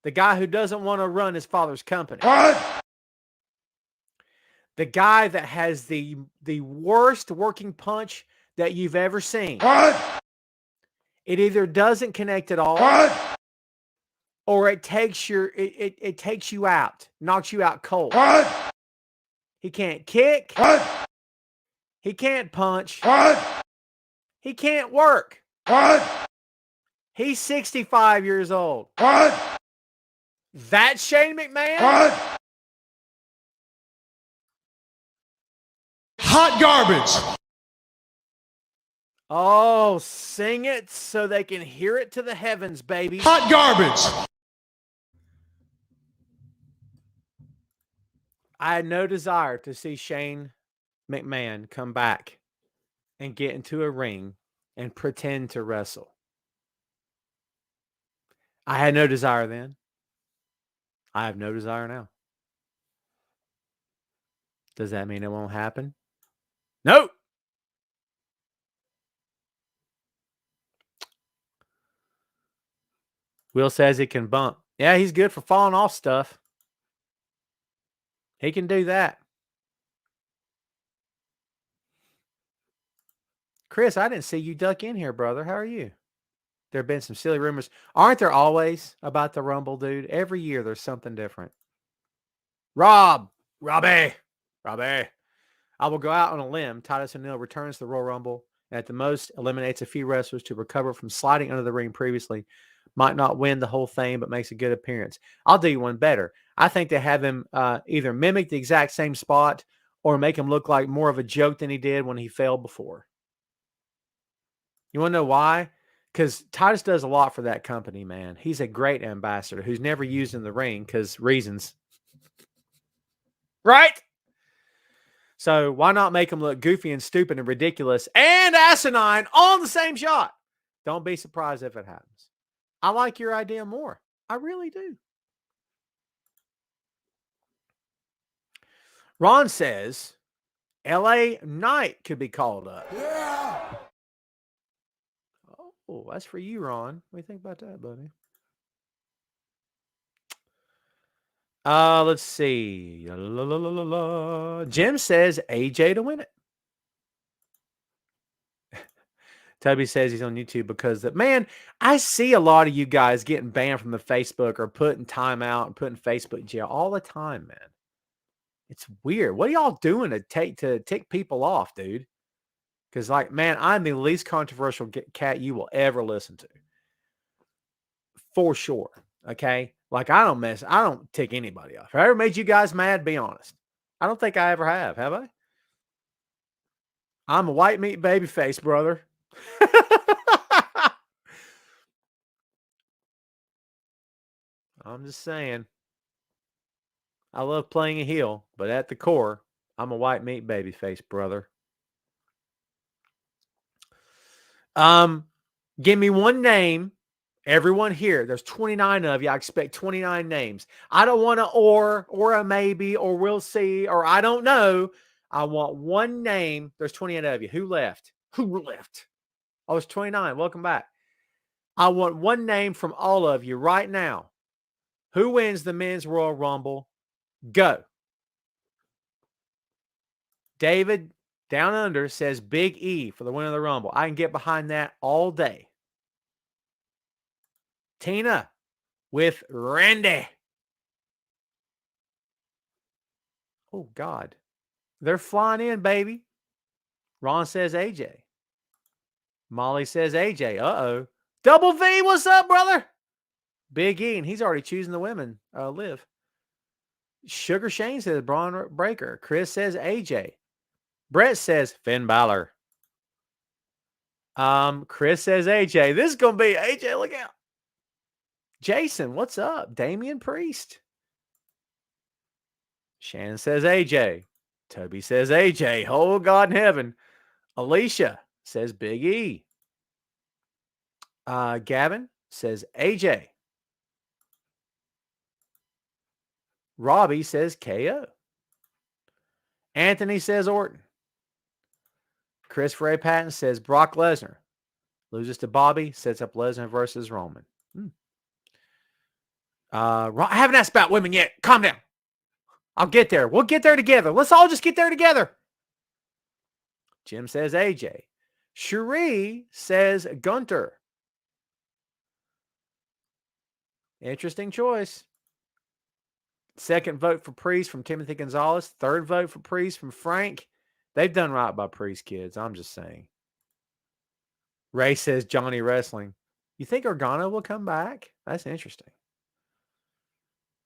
The guy who doesn't want to run his father's company. What? The guy that has the worst working punch that you've ever seen. What? It either doesn't connect at all, What? or it takes it takes you out, knocks you out cold. What? He can't kick. What? He can't punch. What? He can't work. What? He's 65 years old. What? That's Shane McMahon? What? Hot garbage. Oh, sing it so they can hear it to the heavens, baby. Hot garbage. I had no desire to see Shane McMahon come back and get into a ring and pretend to wrestle. I had no desire then. I have no desire now. Does that mean it won't happen? No. Will says he can bump. Yeah, he's good for falling off stuff. He can do that. Chris, I didn't see you duck in here, brother. How are you? There have been some silly rumors. Aren't there always about the Rumble, dude? Every year there's something different. Robbie. I will go out on a limb. Titus O'Neil returns to the Royal Rumble and at the most eliminates a few wrestlers to recover from sliding under the ring previously. Might not win the whole thing, but makes a good appearance. I'll do you one better. I think they have him either mimic the exact same spot or make him look like more of a joke than he did when he failed before. You want to know why? Because Titus does a lot for that company, man. He's a great ambassador who's never used in the ring because reasons. Right? So why not make him look goofy and stupid and ridiculous and asinine on the same shot? Don't be surprised if it happens. I like your idea more. I really do. Ron says LA Knight could be called up. Yeah. Oh, that's for you, Ron. What do you think about that, buddy? Let's see. Jim says AJ to win it. Toby says he's on YouTube because man, I see a lot of you guys getting banned from the Facebook or putting time out and putting Facebook in jail all the time, man. It's weird. What are y'all doing to tick people off, dude? Because, like, man, I'm the least controversial cat you will ever listen to. For sure. Okay? Like, I don't tick anybody off. Have I ever made you guys mad? Be honest. I don't think I ever have I? I'm a white meat baby face, brother. I'm just saying. I love playing a heel, but at the core, I'm a white meat baby face, brother. Give me one name. Everyone here, there's 29 of you. I expect 29 names. I don't want a or a maybe, or we'll see, or I don't know. I want one name. There's 28 of you. Who left? Who left? Oh, it's 29. Welcome back. I want one name from all of you right now. Who wins the Men's Royal Rumble? Go. David Down Under says Big E for the win of the Rumble. I can get behind that all day. Tina with Randy. Oh, God. They're flying in, baby. Ron says AJ. Molly says AJ. Uh-oh. Double V, what's up, brother? Big E, and he's already choosing the women. Liv. Sugar Shane says Braun Breaker. Chris says AJ. Brett says Finn Balor. Chris says AJ. This is going to be AJ. Look out. Jason, what's up? Damian Priest. Shannon says AJ. Toby says AJ. Oh, God in heaven. Alicia says Big E. Gavin says AJ. Robbie says KO. Anthony says Orton. Chris Ray Patton says Brock Lesnar. Loses to Bobby. Sets up Lesnar versus Roman. I haven't asked about women yet. Calm down. I'll get there. We'll get there together. Let's all just get there together. Jim says AJ. Cherie says Gunter. Interesting choice. Second vote for Priest from Timothy Gonzalez. Third vote for Priest from Frank. They've done right by Priest, kids. I'm just saying. Ray says Johnny Wrestling. You think Organa will come back? That's interesting.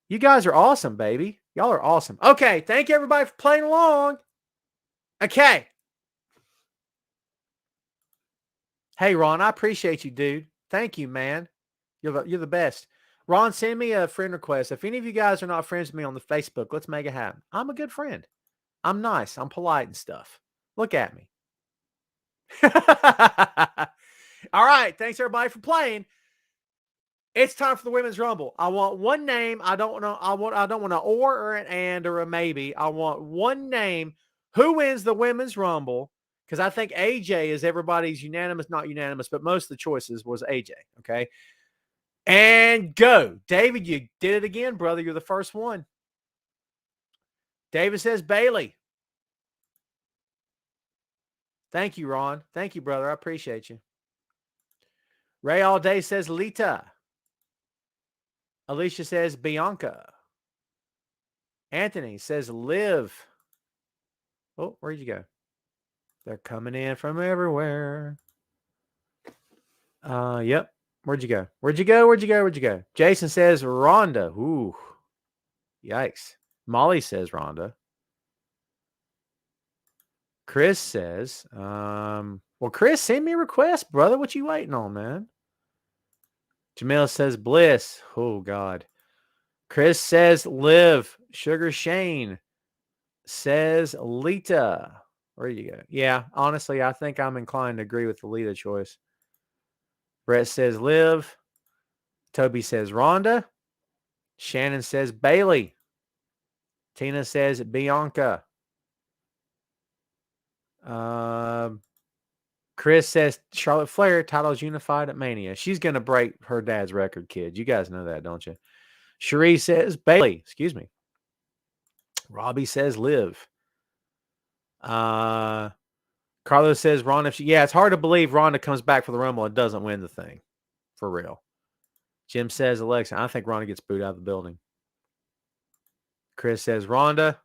You guys are awesome, baby. Y'all are awesome. Okay, thank you everybody for playing along. Okay. Hey, Ron, I appreciate you, dude. Thank you, man. You're the best. Ron, send me a friend request. If any of you guys are not friends with me on the Facebook, let's make it happen. I'm a good friend. I'm nice. I'm polite and stuff. Look at me. All right. Thanks, everybody, for playing. It's time for the Women's Rumble. I want one name. I don't know. I don't want an or an and or a maybe. I want one name. Who wins the Women's Rumble? Because I think AJ is everybody's unanimous, not unanimous, but most of the choices was AJ. Okay. And go. David, you did it again, brother. You're the first one. David says Bailey. Thank you, Ron. Thank you, brother. I appreciate you. Ray All Day says Lita. Alicia says Bianca. Anthony says Liv. Oh, where'd you go? They're coming in from everywhere. Yep. Where'd you go? Where'd you go? Where'd you go? Where'd you go? Jason says Rhonda. Ooh. Yikes. Molly says Rhonda. Chris says, well, Chris, send me a request, brother. What you waiting on, man? Jamil says Bliss. Oh, God. Chris says Liv. Sugar Shane says Lita. Where you go? Yeah, honestly, I think I'm inclined to agree with the Lita choice. Brett says Liv. Toby says Rhonda. Shannon says Bailey. Tina says Bianca. Chris says Charlotte Flair, titles unified at Mania. She's going to break her dad's record, kid. You guys know that, don't you? Cherie says Bailey. Excuse me. Robbie says Liv. Carlos says Ronda. Yeah, it's hard to believe Ronda comes back for the Rumble and doesn't win the thing. For real. Jim says Alexa. I think Ronda gets booed out of the building. Chris says Ronda.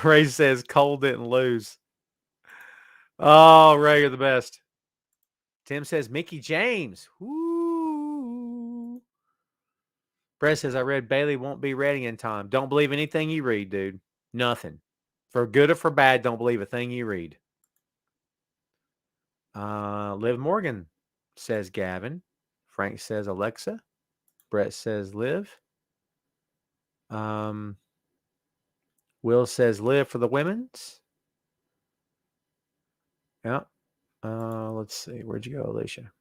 Ray says Cole didn't lose. Oh, Ray, you're the best. Tim says Mickey James. Woo. Brett says I read Bailey won't be ready in time. Don't believe anything you read, dude. Nothing. For good or for bad, don't believe a thing you read. Liv Morgan says Gavin. Frank says Alexa. Brett says Liv. Will says Liv for the women's. Yeah. Let's see. Where'd you go, Alicia?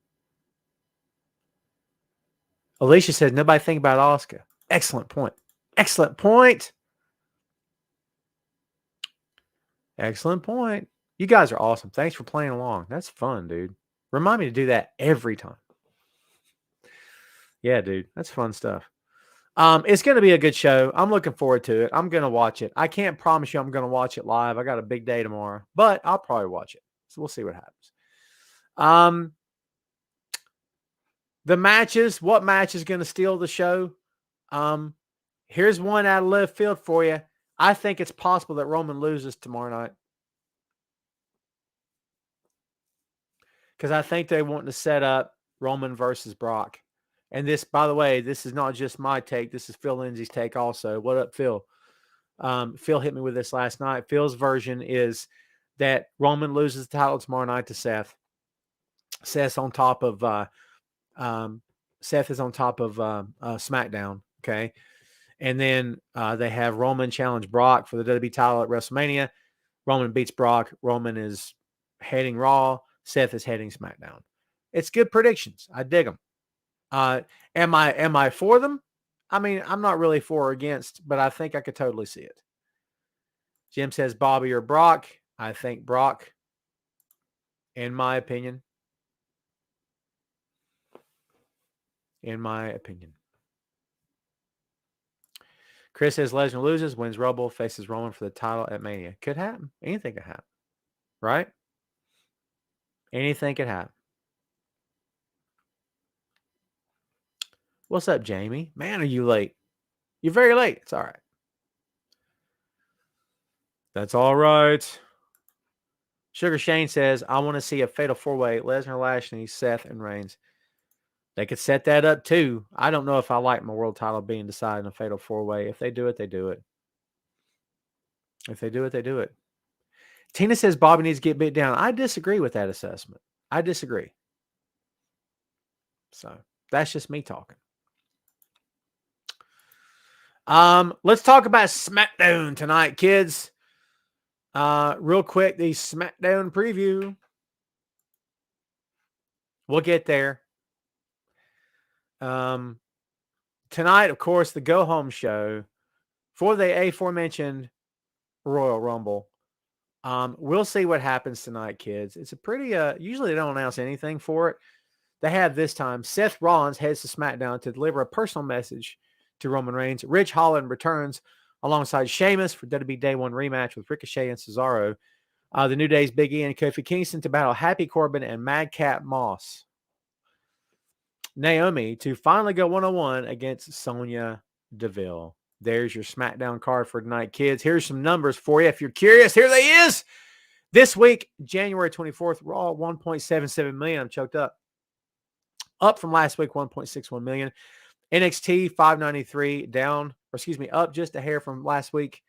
Alicia said nobody think about Asuka. Excellent point. Excellent point. Excellent point. You guys are awesome. Thanks for playing along. That's fun, dude. Remind me to do that every time. Yeah, dude. That's fun stuff. It's going to be a good show. I'm looking forward to it. I'm going to watch it. I can't promise you I'm going to watch it live. I got a big day tomorrow, but I'll probably watch it. So we'll see what happens. The matches, what match is going to steal the show? Here's one out of left field for you. I think it's possible that Roman loses tomorrow night. Because I think they want to set up Roman versus Brock. And this, by the way, this is not just my take. This is Phil Lindsay's take also. What up, Phil? Phil hit me with this last night. Phil's version is that Roman loses the title tomorrow night to Seth. Seth is on top of SmackDown. Okay. And then they have Roman challenge Brock for the WWE title at WrestleMania. Roman beats Brock. Roman is heading Raw. Seth is heading SmackDown. It's good predictions. I dig them. Am I for them? I mean, I'm not really for or against, but I think I could totally see it. Jim says Bobby or Brock. I think Brock, in my opinion. Chris says Lesnar loses, wins Rumble, faces Roman for the title at Mania. Could happen. Anything could happen. Right? Anything could happen. What's up, Jamie? Man, are you late? You're very late. It's all right. That's all right. Sugar Shane says, I want to see a fatal four-way, Lesnar, Lashley, Seth, and Reigns. They could set that up too. I don't know if I like my world title being decided in a fatal four-way. If they do it, they do it. If they do it, they do it. Tina says Bobby needs to get beat down. I disagree with that assessment. I disagree. So that's just me talking. Let's talk about SmackDown tonight, kids. Real quick, the SmackDown preview. We'll get there. Tonight, of course, the go-home show for the aforementioned Royal Rumble. We'll see what happens tonight, kids. It's a pretty, usually they don't announce anything for it. They have this time. Seth Rollins heads to SmackDown to deliver a personal message to Roman Reigns. Ridge Holland returns alongside Sheamus for WWE Day 1 rematch with Ricochet and Cesaro. The New Day's Big E and Kofi Kingston to battle Happy Corbin and Madcap Moss. Naomi to finally go one-on-one against Sonya Deville. There's your SmackDown card for tonight, kids. Here's some numbers for you. If you're curious, here they is. This week, January 24th, Raw, 1.77 million. I'm choked up. Up from last week, 1.61 million. NXT, 593, up just a hair from last week,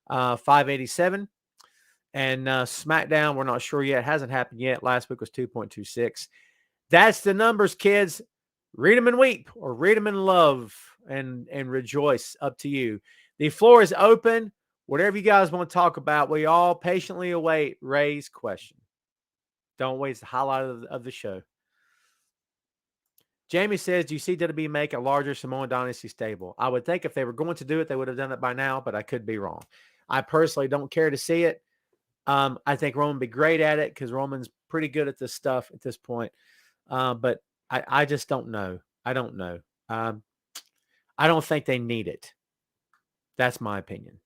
587. And SmackDown, we're not sure yet. It hasn't happened yet. Last week was 2.26. That's the numbers, kids. Read them and weep, or read them and love and rejoice. Up to you. The floor is open. Whatever you guys want to talk about, we all patiently await Ray's question. Don't waste the highlight of the show. Jamie says, do you see WWE make a larger Samoan Dynasty stable? I would think if they were going to do it, they would have done it by now, but I could be wrong. I personally don't care to see it. I think Roman would be great at it because Roman's pretty good at this stuff at this point. But I just don't know. I don't know. I don't think they need it. That's my opinion.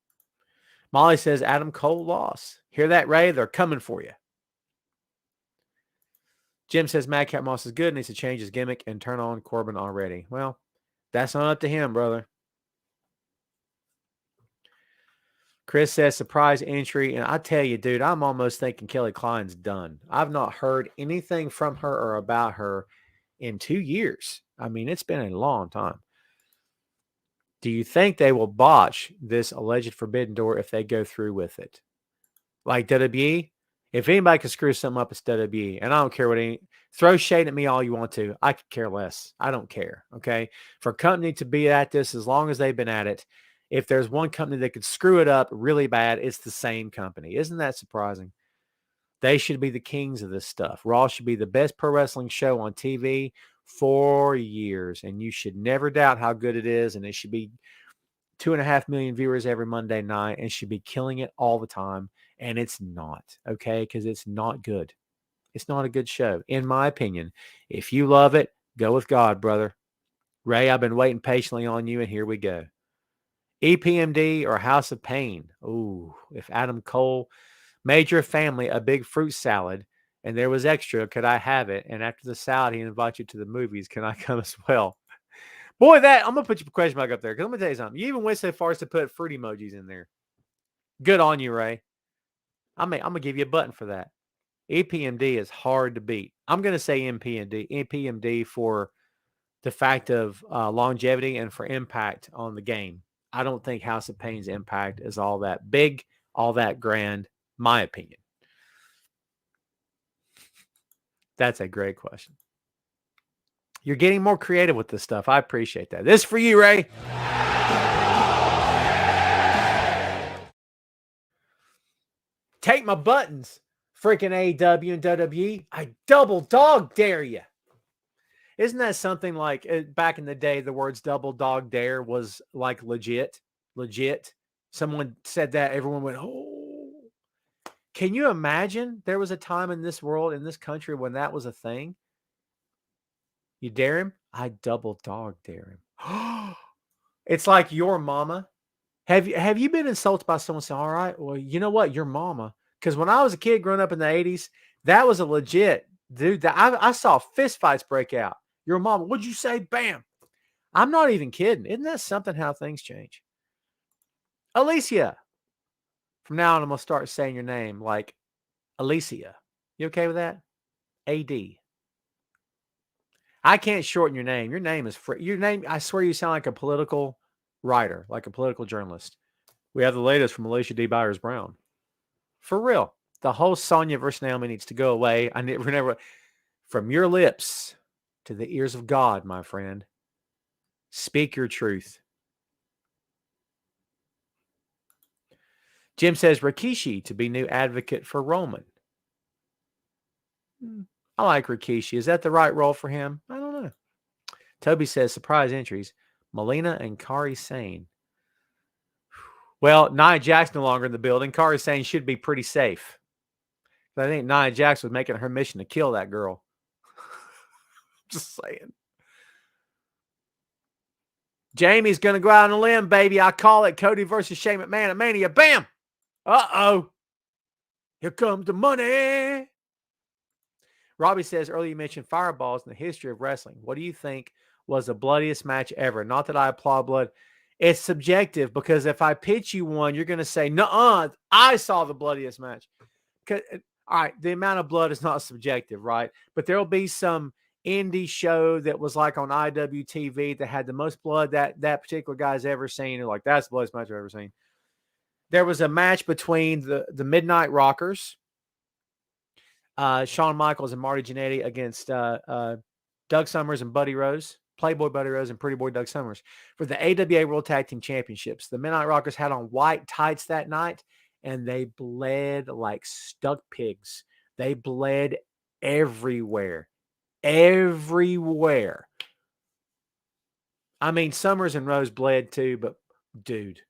Molly says Adam Cole lost. Hear that, Ray? They're coming for you. Jim says Madcap Moss is good, needs to change his gimmick and turn on Corbin already. Well, that's not up to him, brother. Chris says surprise entry. And I tell you, dude, I'm almost thinking Kelly Klein's done. I've not heard anything from her or about her in 2 years. I mean, it's been a long time. Do you think they will botch this alleged Forbidden Door if they go through with it? Like WWE? If anybody can screw something up, it's WWE. And I don't care what throw shade at me all you want to. I could care less. I don't care. Okay. For a company to be at this as long as they've been at it, if there's one company that could screw it up really bad, it's the same company. Isn't that surprising? They should be the kings of this stuff. Raw should be the best pro wrestling show on TV for years. And you should never doubt how good it is. And it should be 2.5 million viewers every Monday night and should be killing it all the time. And it's not, okay? Because it's not good. It's not a good show, in my opinion. If you love it, go with God, brother. Ray, I've been waiting patiently on you, and here we go. EPMD or House of Pain. Ooh, if Adam Cole made your family a big fruit salad and there was extra, could I have it? And after the salad, he invites you to the movies. Can I come as well? Boy, I'm going to put your question mark up there because let me tell you something. You even went so far as to put fruit emojis in there. Good on you, Ray. I'm going to give you a button for that. EPMD is hard to beat. I'm going to say EPMD for the fact of longevity and for impact on the game. I don't think House of Pain's impact is all that big, all that grand, my opinion. That's a great question. You're getting more creative with this stuff. I appreciate that. This is for you, Ray. Take my buttons, freaking AEW and WWE. I double dog dare you. Isn't that something like back in the day, the words double dog dare was like legit? Someone said that, everyone went, oh. Can you imagine there was a time in this world, in this country, when that was a thing? You dare him? I double dog dare him. It's like your mama. Have you been insulted by someone saying, all right, well, you know what? Your mama. Because when I was a kid growing up in the 80s, that was a legit, dude. I saw fist fights break out. Your mama, what'd you say? Bam. I'm not even kidding. Isn't that something how things change? Alicia. From now on, I'm going to start saying your name like Alicia. You okay with that? AD. I can't shorten your name. Your name is free. Your name, I swear you sound like a political writer, like a political journalist. We have the latest from Alicia D. Byers-Brown. For real. The whole Sonya versus Naomi needs to go away. From your lips to the ears of God, my friend. Speak your truth. Jim says Rikishi to be new advocate for Roman. I like Rikishi. Is that the right role for him? I don't know. Toby says surprise entries. Melina and Kairi Sane. Well, Nia Jax no longer in the building. Kairi Sane should be pretty safe. But I think Nia Jax was making her mission to kill that girl. Just saying. Jamie's going to go out on a limb, baby. I call it Cody versus Shane McMahon at Mania. Bam! Uh-oh. Here comes the money. Robbie says, earlier you mentioned fireballs in the history of wrestling. What do you think was the bloodiest match ever? Not that I applaud blood. It's subjective because if I pitch you one, you're going to say, nuh-uh, I saw the bloodiest match. All right, the amount of blood is not subjective, right? But there will be some indie show that was like on IWTV that had the most blood that particular guy's ever seen. You're like, that's the bloodiest match I've ever seen. There was a match between the Midnight Rockers, Shawn Michaels and Marty Jannetty against Doug Summers and Buddy Rose, Playboy Buddy Rose and Pretty Boy Doug Summers for the AWA World Tag Team Championships. The Midnight Rockers had on white tights that night, and they bled like stuck pigs. They bled everywhere. Everywhere. I mean, Summers and Rose bled too, but dude,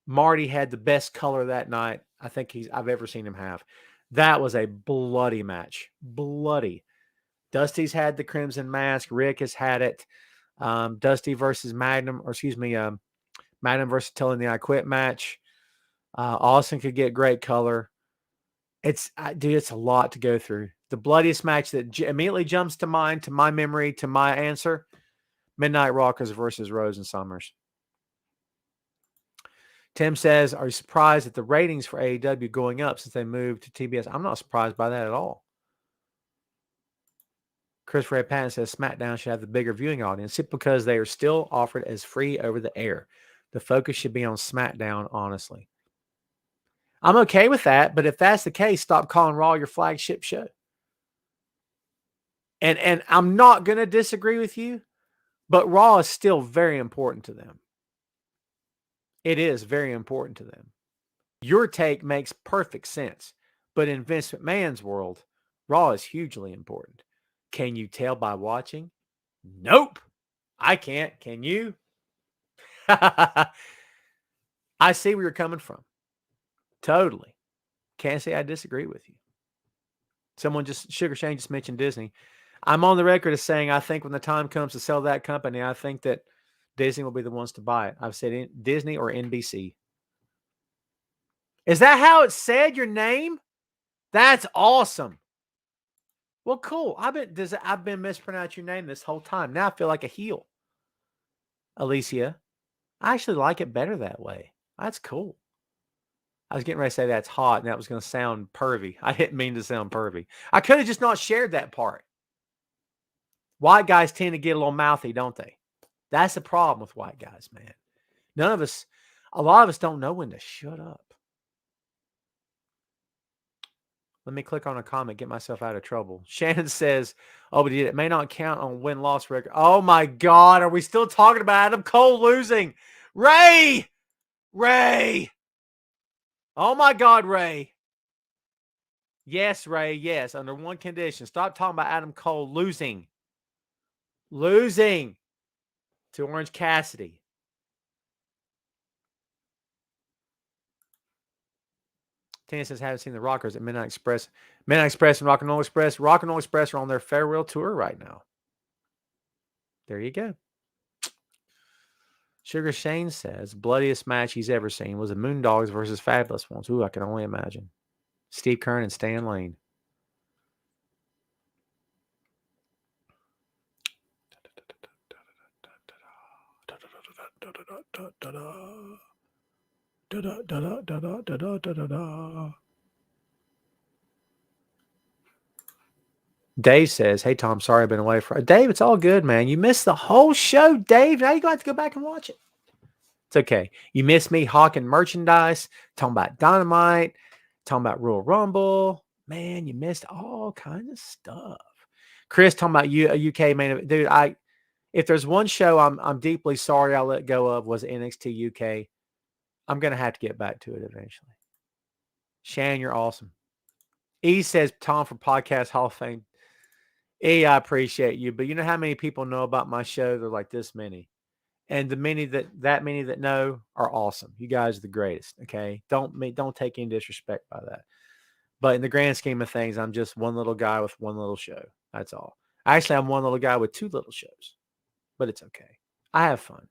Marty had the best color that night I think I've ever seen him have. That was a bloody match. Bloody. Dusty's had the Crimson Mask. Rick has had it. Dusty versus Magnum, Magnum versus Telling the I Quit match. Austin could get great color. It's a lot to go through. The bloodiest match that immediately jumps to mind, to my memory, to my answer, Midnight Rockers versus Rose and Summers. Tim says, are you surprised at the ratings for AEW going up since they moved to TBS? I'm not surprised by that at all. Chris Ray Patton says SmackDown should have the bigger viewing audience simply because they are still offered as free over the air. The focus should be on SmackDown, honestly. I'm okay with that, but if that's the case, stop calling Raw your flagship show. And I'm not going to disagree with you, but Raw is still very important to them. It is very important to them. Your take makes perfect sense, but in Vince McMahon's world, Raw is hugely important. Can you tell by watching? Nope. I can't. Can you? I see where you're coming from. Totally. Can't say I disagree with you. Sugar Shane just mentioned Disney. I'm on the record as saying I think when the time comes to sell that company, I think that Disney will be the ones to buy it. I've said Disney or NBC. Is that how it said your name? That's awesome. Well, cool. I've been mispronouncing your name this whole time. Now I feel like a heel. Alicia, I actually like it better that way. That's cool. I was getting ready to say that's hot, and that was going to sound pervy. I didn't mean to sound pervy. I could have just not shared that part. White guys tend to get a little mouthy, don't they? That's the problem with white guys, man. A lot of us don't know when to shut up. Let me click on a comment, get myself out of trouble. Shannon says, oh, but it may not count on win-loss record. Oh, my God. Are we still talking about Adam Cole losing? Ray! Oh, my God, Ray. Yes, Ray, yes. Under one condition. Stop talking about Adam Cole losing. Losing to Orange Cassidy. Tina says, haven't seen the Rockers at Midnight Express. Midnight Express and Rock and Roll Express. Rock and Roll Express are on their farewell tour right now. There you go. Sugar Shane says, bloodiest match he's ever seen was the Moondogs versus Fabulous Ones. Ooh, I can only imagine. Steve Keirn and Stan Lane. Dave says, hey, Tom, sorry I've been away for Dave, it's all good, man. You missed the whole show, Dave. Now you're going to have to go back and watch it. It's okay. You missed me hawking merchandise, talking about Dynamite, talking about Royal Rumble. Man, you missed all kinds of stuff. Chris talking about a UK main event. Dude, if there's one show I'm deeply sorry I let go of was NXT UK. I'm going to have to get back to it eventually. Shan, you're awesome. E says, Tom for Podcast Hall of Fame. E, I appreciate you, but you know how many people know about my show? They're like this many. And the many that know are awesome. You guys are the greatest. Okay. Don't take any disrespect by that. But in the grand scheme of things, I'm just one little guy with one little show. That's all. Actually, I'm one little guy with two little shows. But it's okay. I have fun.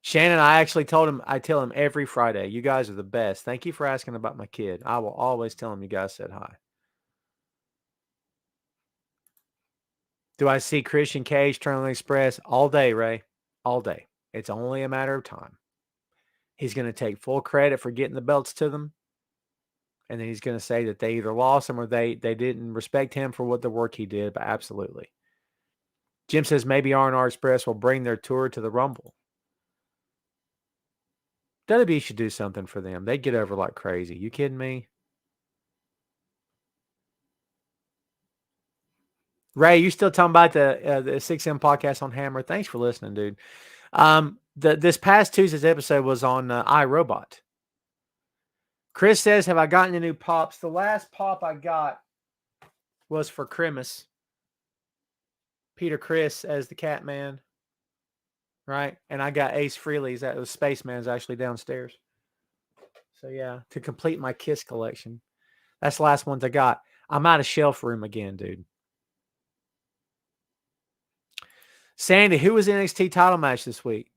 Shannon, I tell him every Friday, you guys are the best. Thank you for asking about my kid. I will always tell him you guys said hi. Do I see Christian Cage turn on the Express? All day, Ray. All day. It's only a matter of time. He's going to take full credit for getting the belts to them. And then he's going to say that they either lost him or they didn't respect him for what the work he did. But absolutely. Jim says maybe R&R Express will bring their tour to the Rumble. WWE should do something for them. They'd get over like crazy. You kidding me? Ray, you still talking about the 6M podcast on Hammer? Thanks for listening, dude. This past Tuesday's episode was on iRobot. Chris says, have I gotten any new pops? The last pop I got was for Christmas. Peter Criss as the Catman. Right? And I got Ace Frehley's. That was Spaceman's actually downstairs. So yeah, to complete my Kiss collection. That's the last ones I got. I'm out of shelf room again, dude. Sandy, who was NXT title match this week?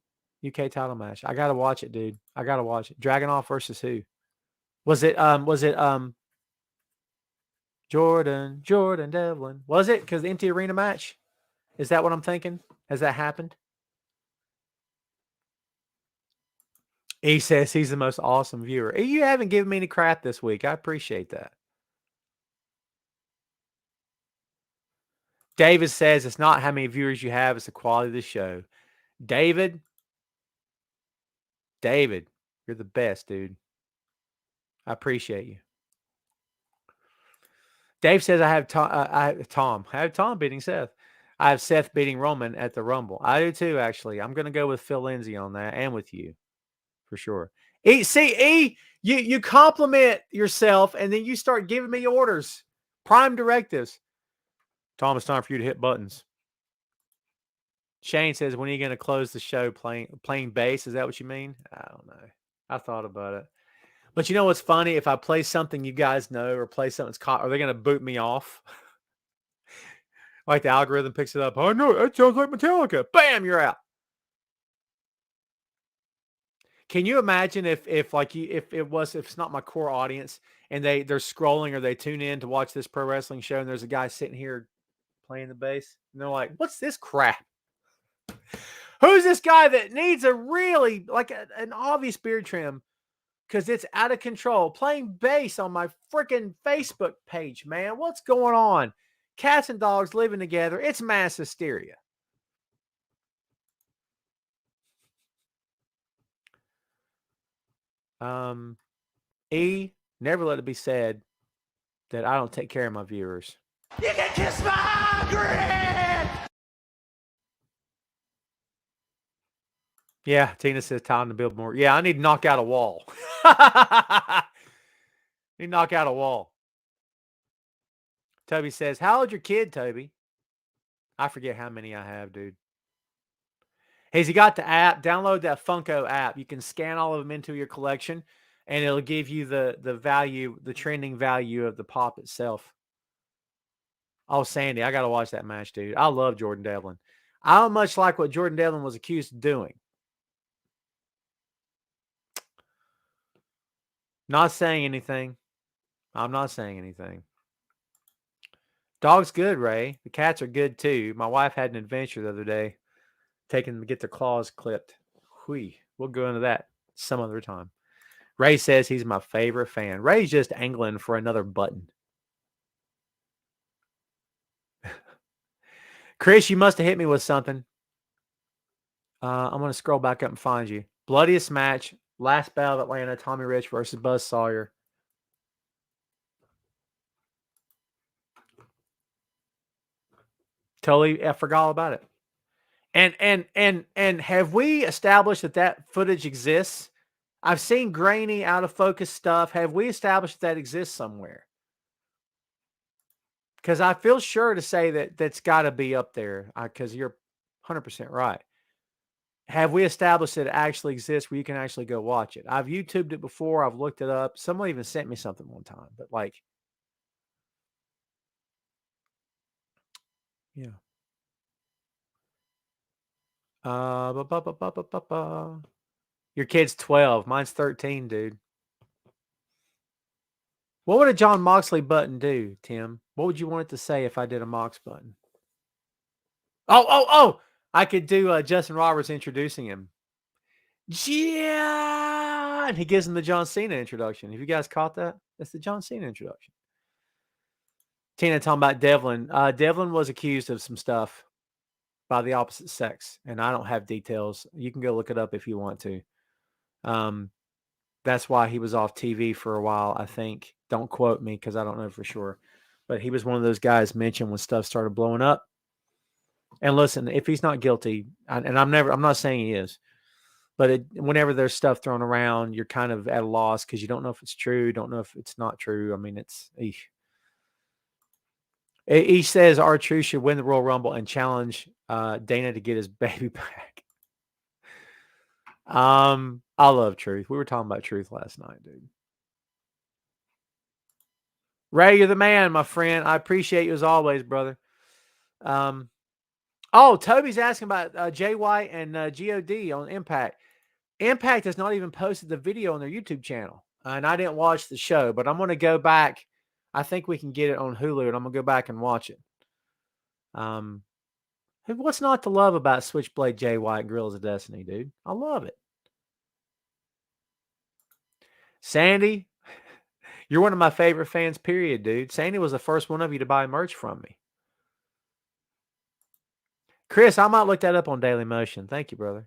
UK title match. I gotta watch it, dude. I gotta watch it. Dragunov versus who? Was it Jordan Devlin? Was it? Because the empty arena match? Is that what I'm thinking? Has that happened? He says he's the most awesome viewer. You haven't given me any crap this week. I appreciate that. David says it's not how many viewers you have, it's the quality of the show. David, you're the best, dude. I appreciate you. Dave says I have Tom beating Seth. I have Seth beating Roman at the Rumble. I do too, actually. I'm going to go with Phil Lindsay on that and with you. For sure. You compliment yourself and then you start giving me orders. Prime directives. Tom, it's time for you to hit buttons. Shane says, when are you going to close the show playing bass? Is that what you mean? I don't know. I thought about it. But you know what's funny? If I play something you guys know or play something that's caught, are they going to boot me off? Like the algorithm picks it up. Oh, no, that sounds like Metallica. Bam, you're out. Can you imagine if it's not my core audience and they're scrolling or they tune in to watch this pro wrestling show and there's a guy sitting here playing the bass and they're like, what's this crap? Who's this guy that needs a really an obvious beard trim because it's out of control playing bass on my freaking Facebook page, man? What's going on? Cats and dogs living together. It's mass hysteria. Never let it be said that I don't take care of my viewers. You can kiss my grin! Yeah, Tina says time to build more. Yeah, I need to knock out a wall. Need to knock out a wall. Toby says, how old's your kid, Toby? I forget how many I have, dude. Has he got the app? Download that Funko app. You can scan all of them into your collection, and it'll give you the value, the trending value of the pop itself. Oh, Sandy, I got to watch that match, dude. I love Jordan Devlin. I don't much like what Jordan Devlin was accused of doing. Not saying anything. I'm not saying anything. Dog's good, Ray. The cats are good, too. My wife had an adventure the other day, taking them to get their claws clipped. Whee. We'll go into that some other time. Ray says he's my favorite fan. Ray's just angling for another button. Chris, you must have hit me with something. I'm going to scroll back up and find you. Bloodiest match. Last battle of Atlanta. Tommy Rich versus Buzz Sawyer. Totally, I forgot all about it. And have we established that footage exists? I've seen grainy, out of focus stuff. Have we established that exists somewhere? Because I feel sure to say that's got to be up there. Because you're 100% right. Have we established that it actually exists where you can actually go watch it? I've YouTubed it before. I've looked it up. Someone even sent me something one time. But yeah. Your kid's 12. Mine's 13, dude. What would a John Moxley button do, Tim? What would you want it to say if I did a Mox button? Oh! I could do Justin Roberts introducing him. Yeah! And he gives him the John Cena introduction. Have you guys caught that? That's the John Cena introduction. Tina talking about Devlin. Devlin was accused of some stuff by the opposite sex, and I don't have details. You can go look it up if you want to. That's why he was off TV for a while, I think. Don't quote me because I don't know for sure. But he was one of those guys mentioned when stuff started blowing up. And listen, if he's not guilty, and I'm not saying he is, but whenever there's stuff thrown around, you're kind of at a loss because you don't know if it's true, don't know if it's not true. I mean, it's he says R-Truth should win the Royal Rumble and challenge Dana to get his baby back. I love Truth. We were talking about Truth last night, dude. Ray, you're the man, my friend. I appreciate you as always, brother. Toby's asking about Jay White and God on Impact. Impact has not even posted the video on their YouTube channel. And I didn't watch the show, but I'm going to go back. I think we can get it on Hulu, and I'm going to go back and watch it. What's not to love about Switchblade Jay White and Guerrillas of Destiny, dude? I love it. Sandy, you're one of my favorite fans, period, dude. Sandy was the first one of you to buy merch from me. Chris, I might look that up on Daily Motion. Thank you, brother.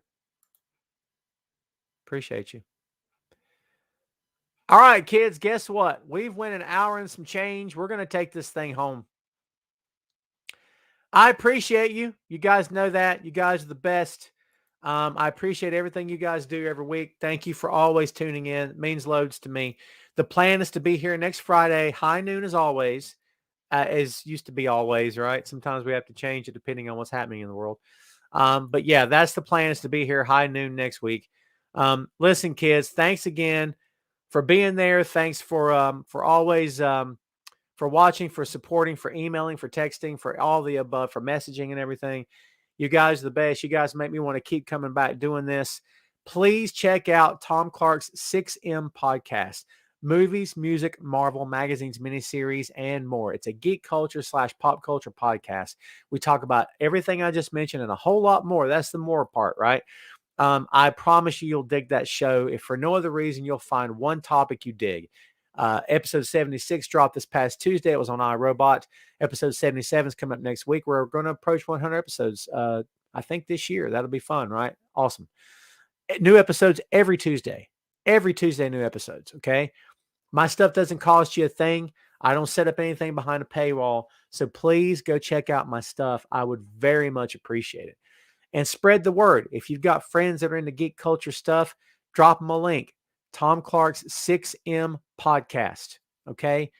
Appreciate you. All right, kids, guess what? We've went an hour and some change. We're going to take this thing home. I appreciate you. You guys know that. You guys are the best. I appreciate everything you guys do every week. Thank you for always tuning in. It means loads to me. The plan is to be here next Friday, high noon as always, as used to be always, right? Sometimes we have to change it depending on what's happening in the world. But yeah, that's the plan, is to be here high noon next week. Listen, kids, thanks again for being there. Thanks for always for watching, for supporting, for emailing, for texting, for all the above, for messaging and everything. You guys are the best. You guys make me want to keep coming back doing this. Please check out Tom Clark's 6M podcast. Movies, music, Marvel, magazines, miniseries, and more. It's a geek culture / pop culture podcast. We talk about everything I just mentioned and a whole lot more. That's the more part, right? I promise you'll dig that show. If for no other reason, you'll find one topic you dig. Episode 76 dropped this past Tuesday. It was on iRobot. Episode 77 is coming up next week. We're going to approach 100 episodes, I think, this year. That'll be fun, right? Awesome. New episodes every Tuesday. Every Tuesday, new episodes, okay? My stuff doesn't cost you a thing. I don't set up anything behind a paywall. So please go check out my stuff. I would very much appreciate it. And spread the word. If you've got friends that are into geek culture stuff, drop them a link. Tom Clark's 6M podcast. Okay?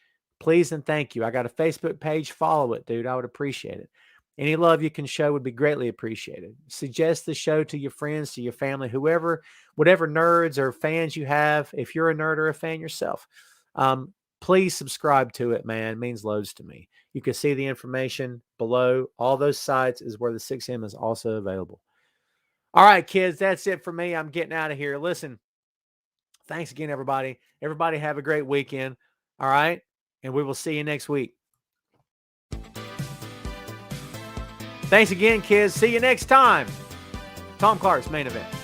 Please and thank you. I got a Facebook page. Follow it, dude. I would appreciate it. Any love you can show would be greatly appreciated. Suggest the show to your friends, to your family, whoever, whatever nerds or fans you have. If you're a nerd or a fan yourself, please subscribe to it, man. It means loads to me. You can see the information below. All those sites is where the 6M is also available. All right, kids, that's it for me. I'm getting out of here. Listen, thanks again, everybody. Everybody have a great weekend. All right, and we will see you next week. Thanks again, kids. See you next time. Tom Clark's Main Event.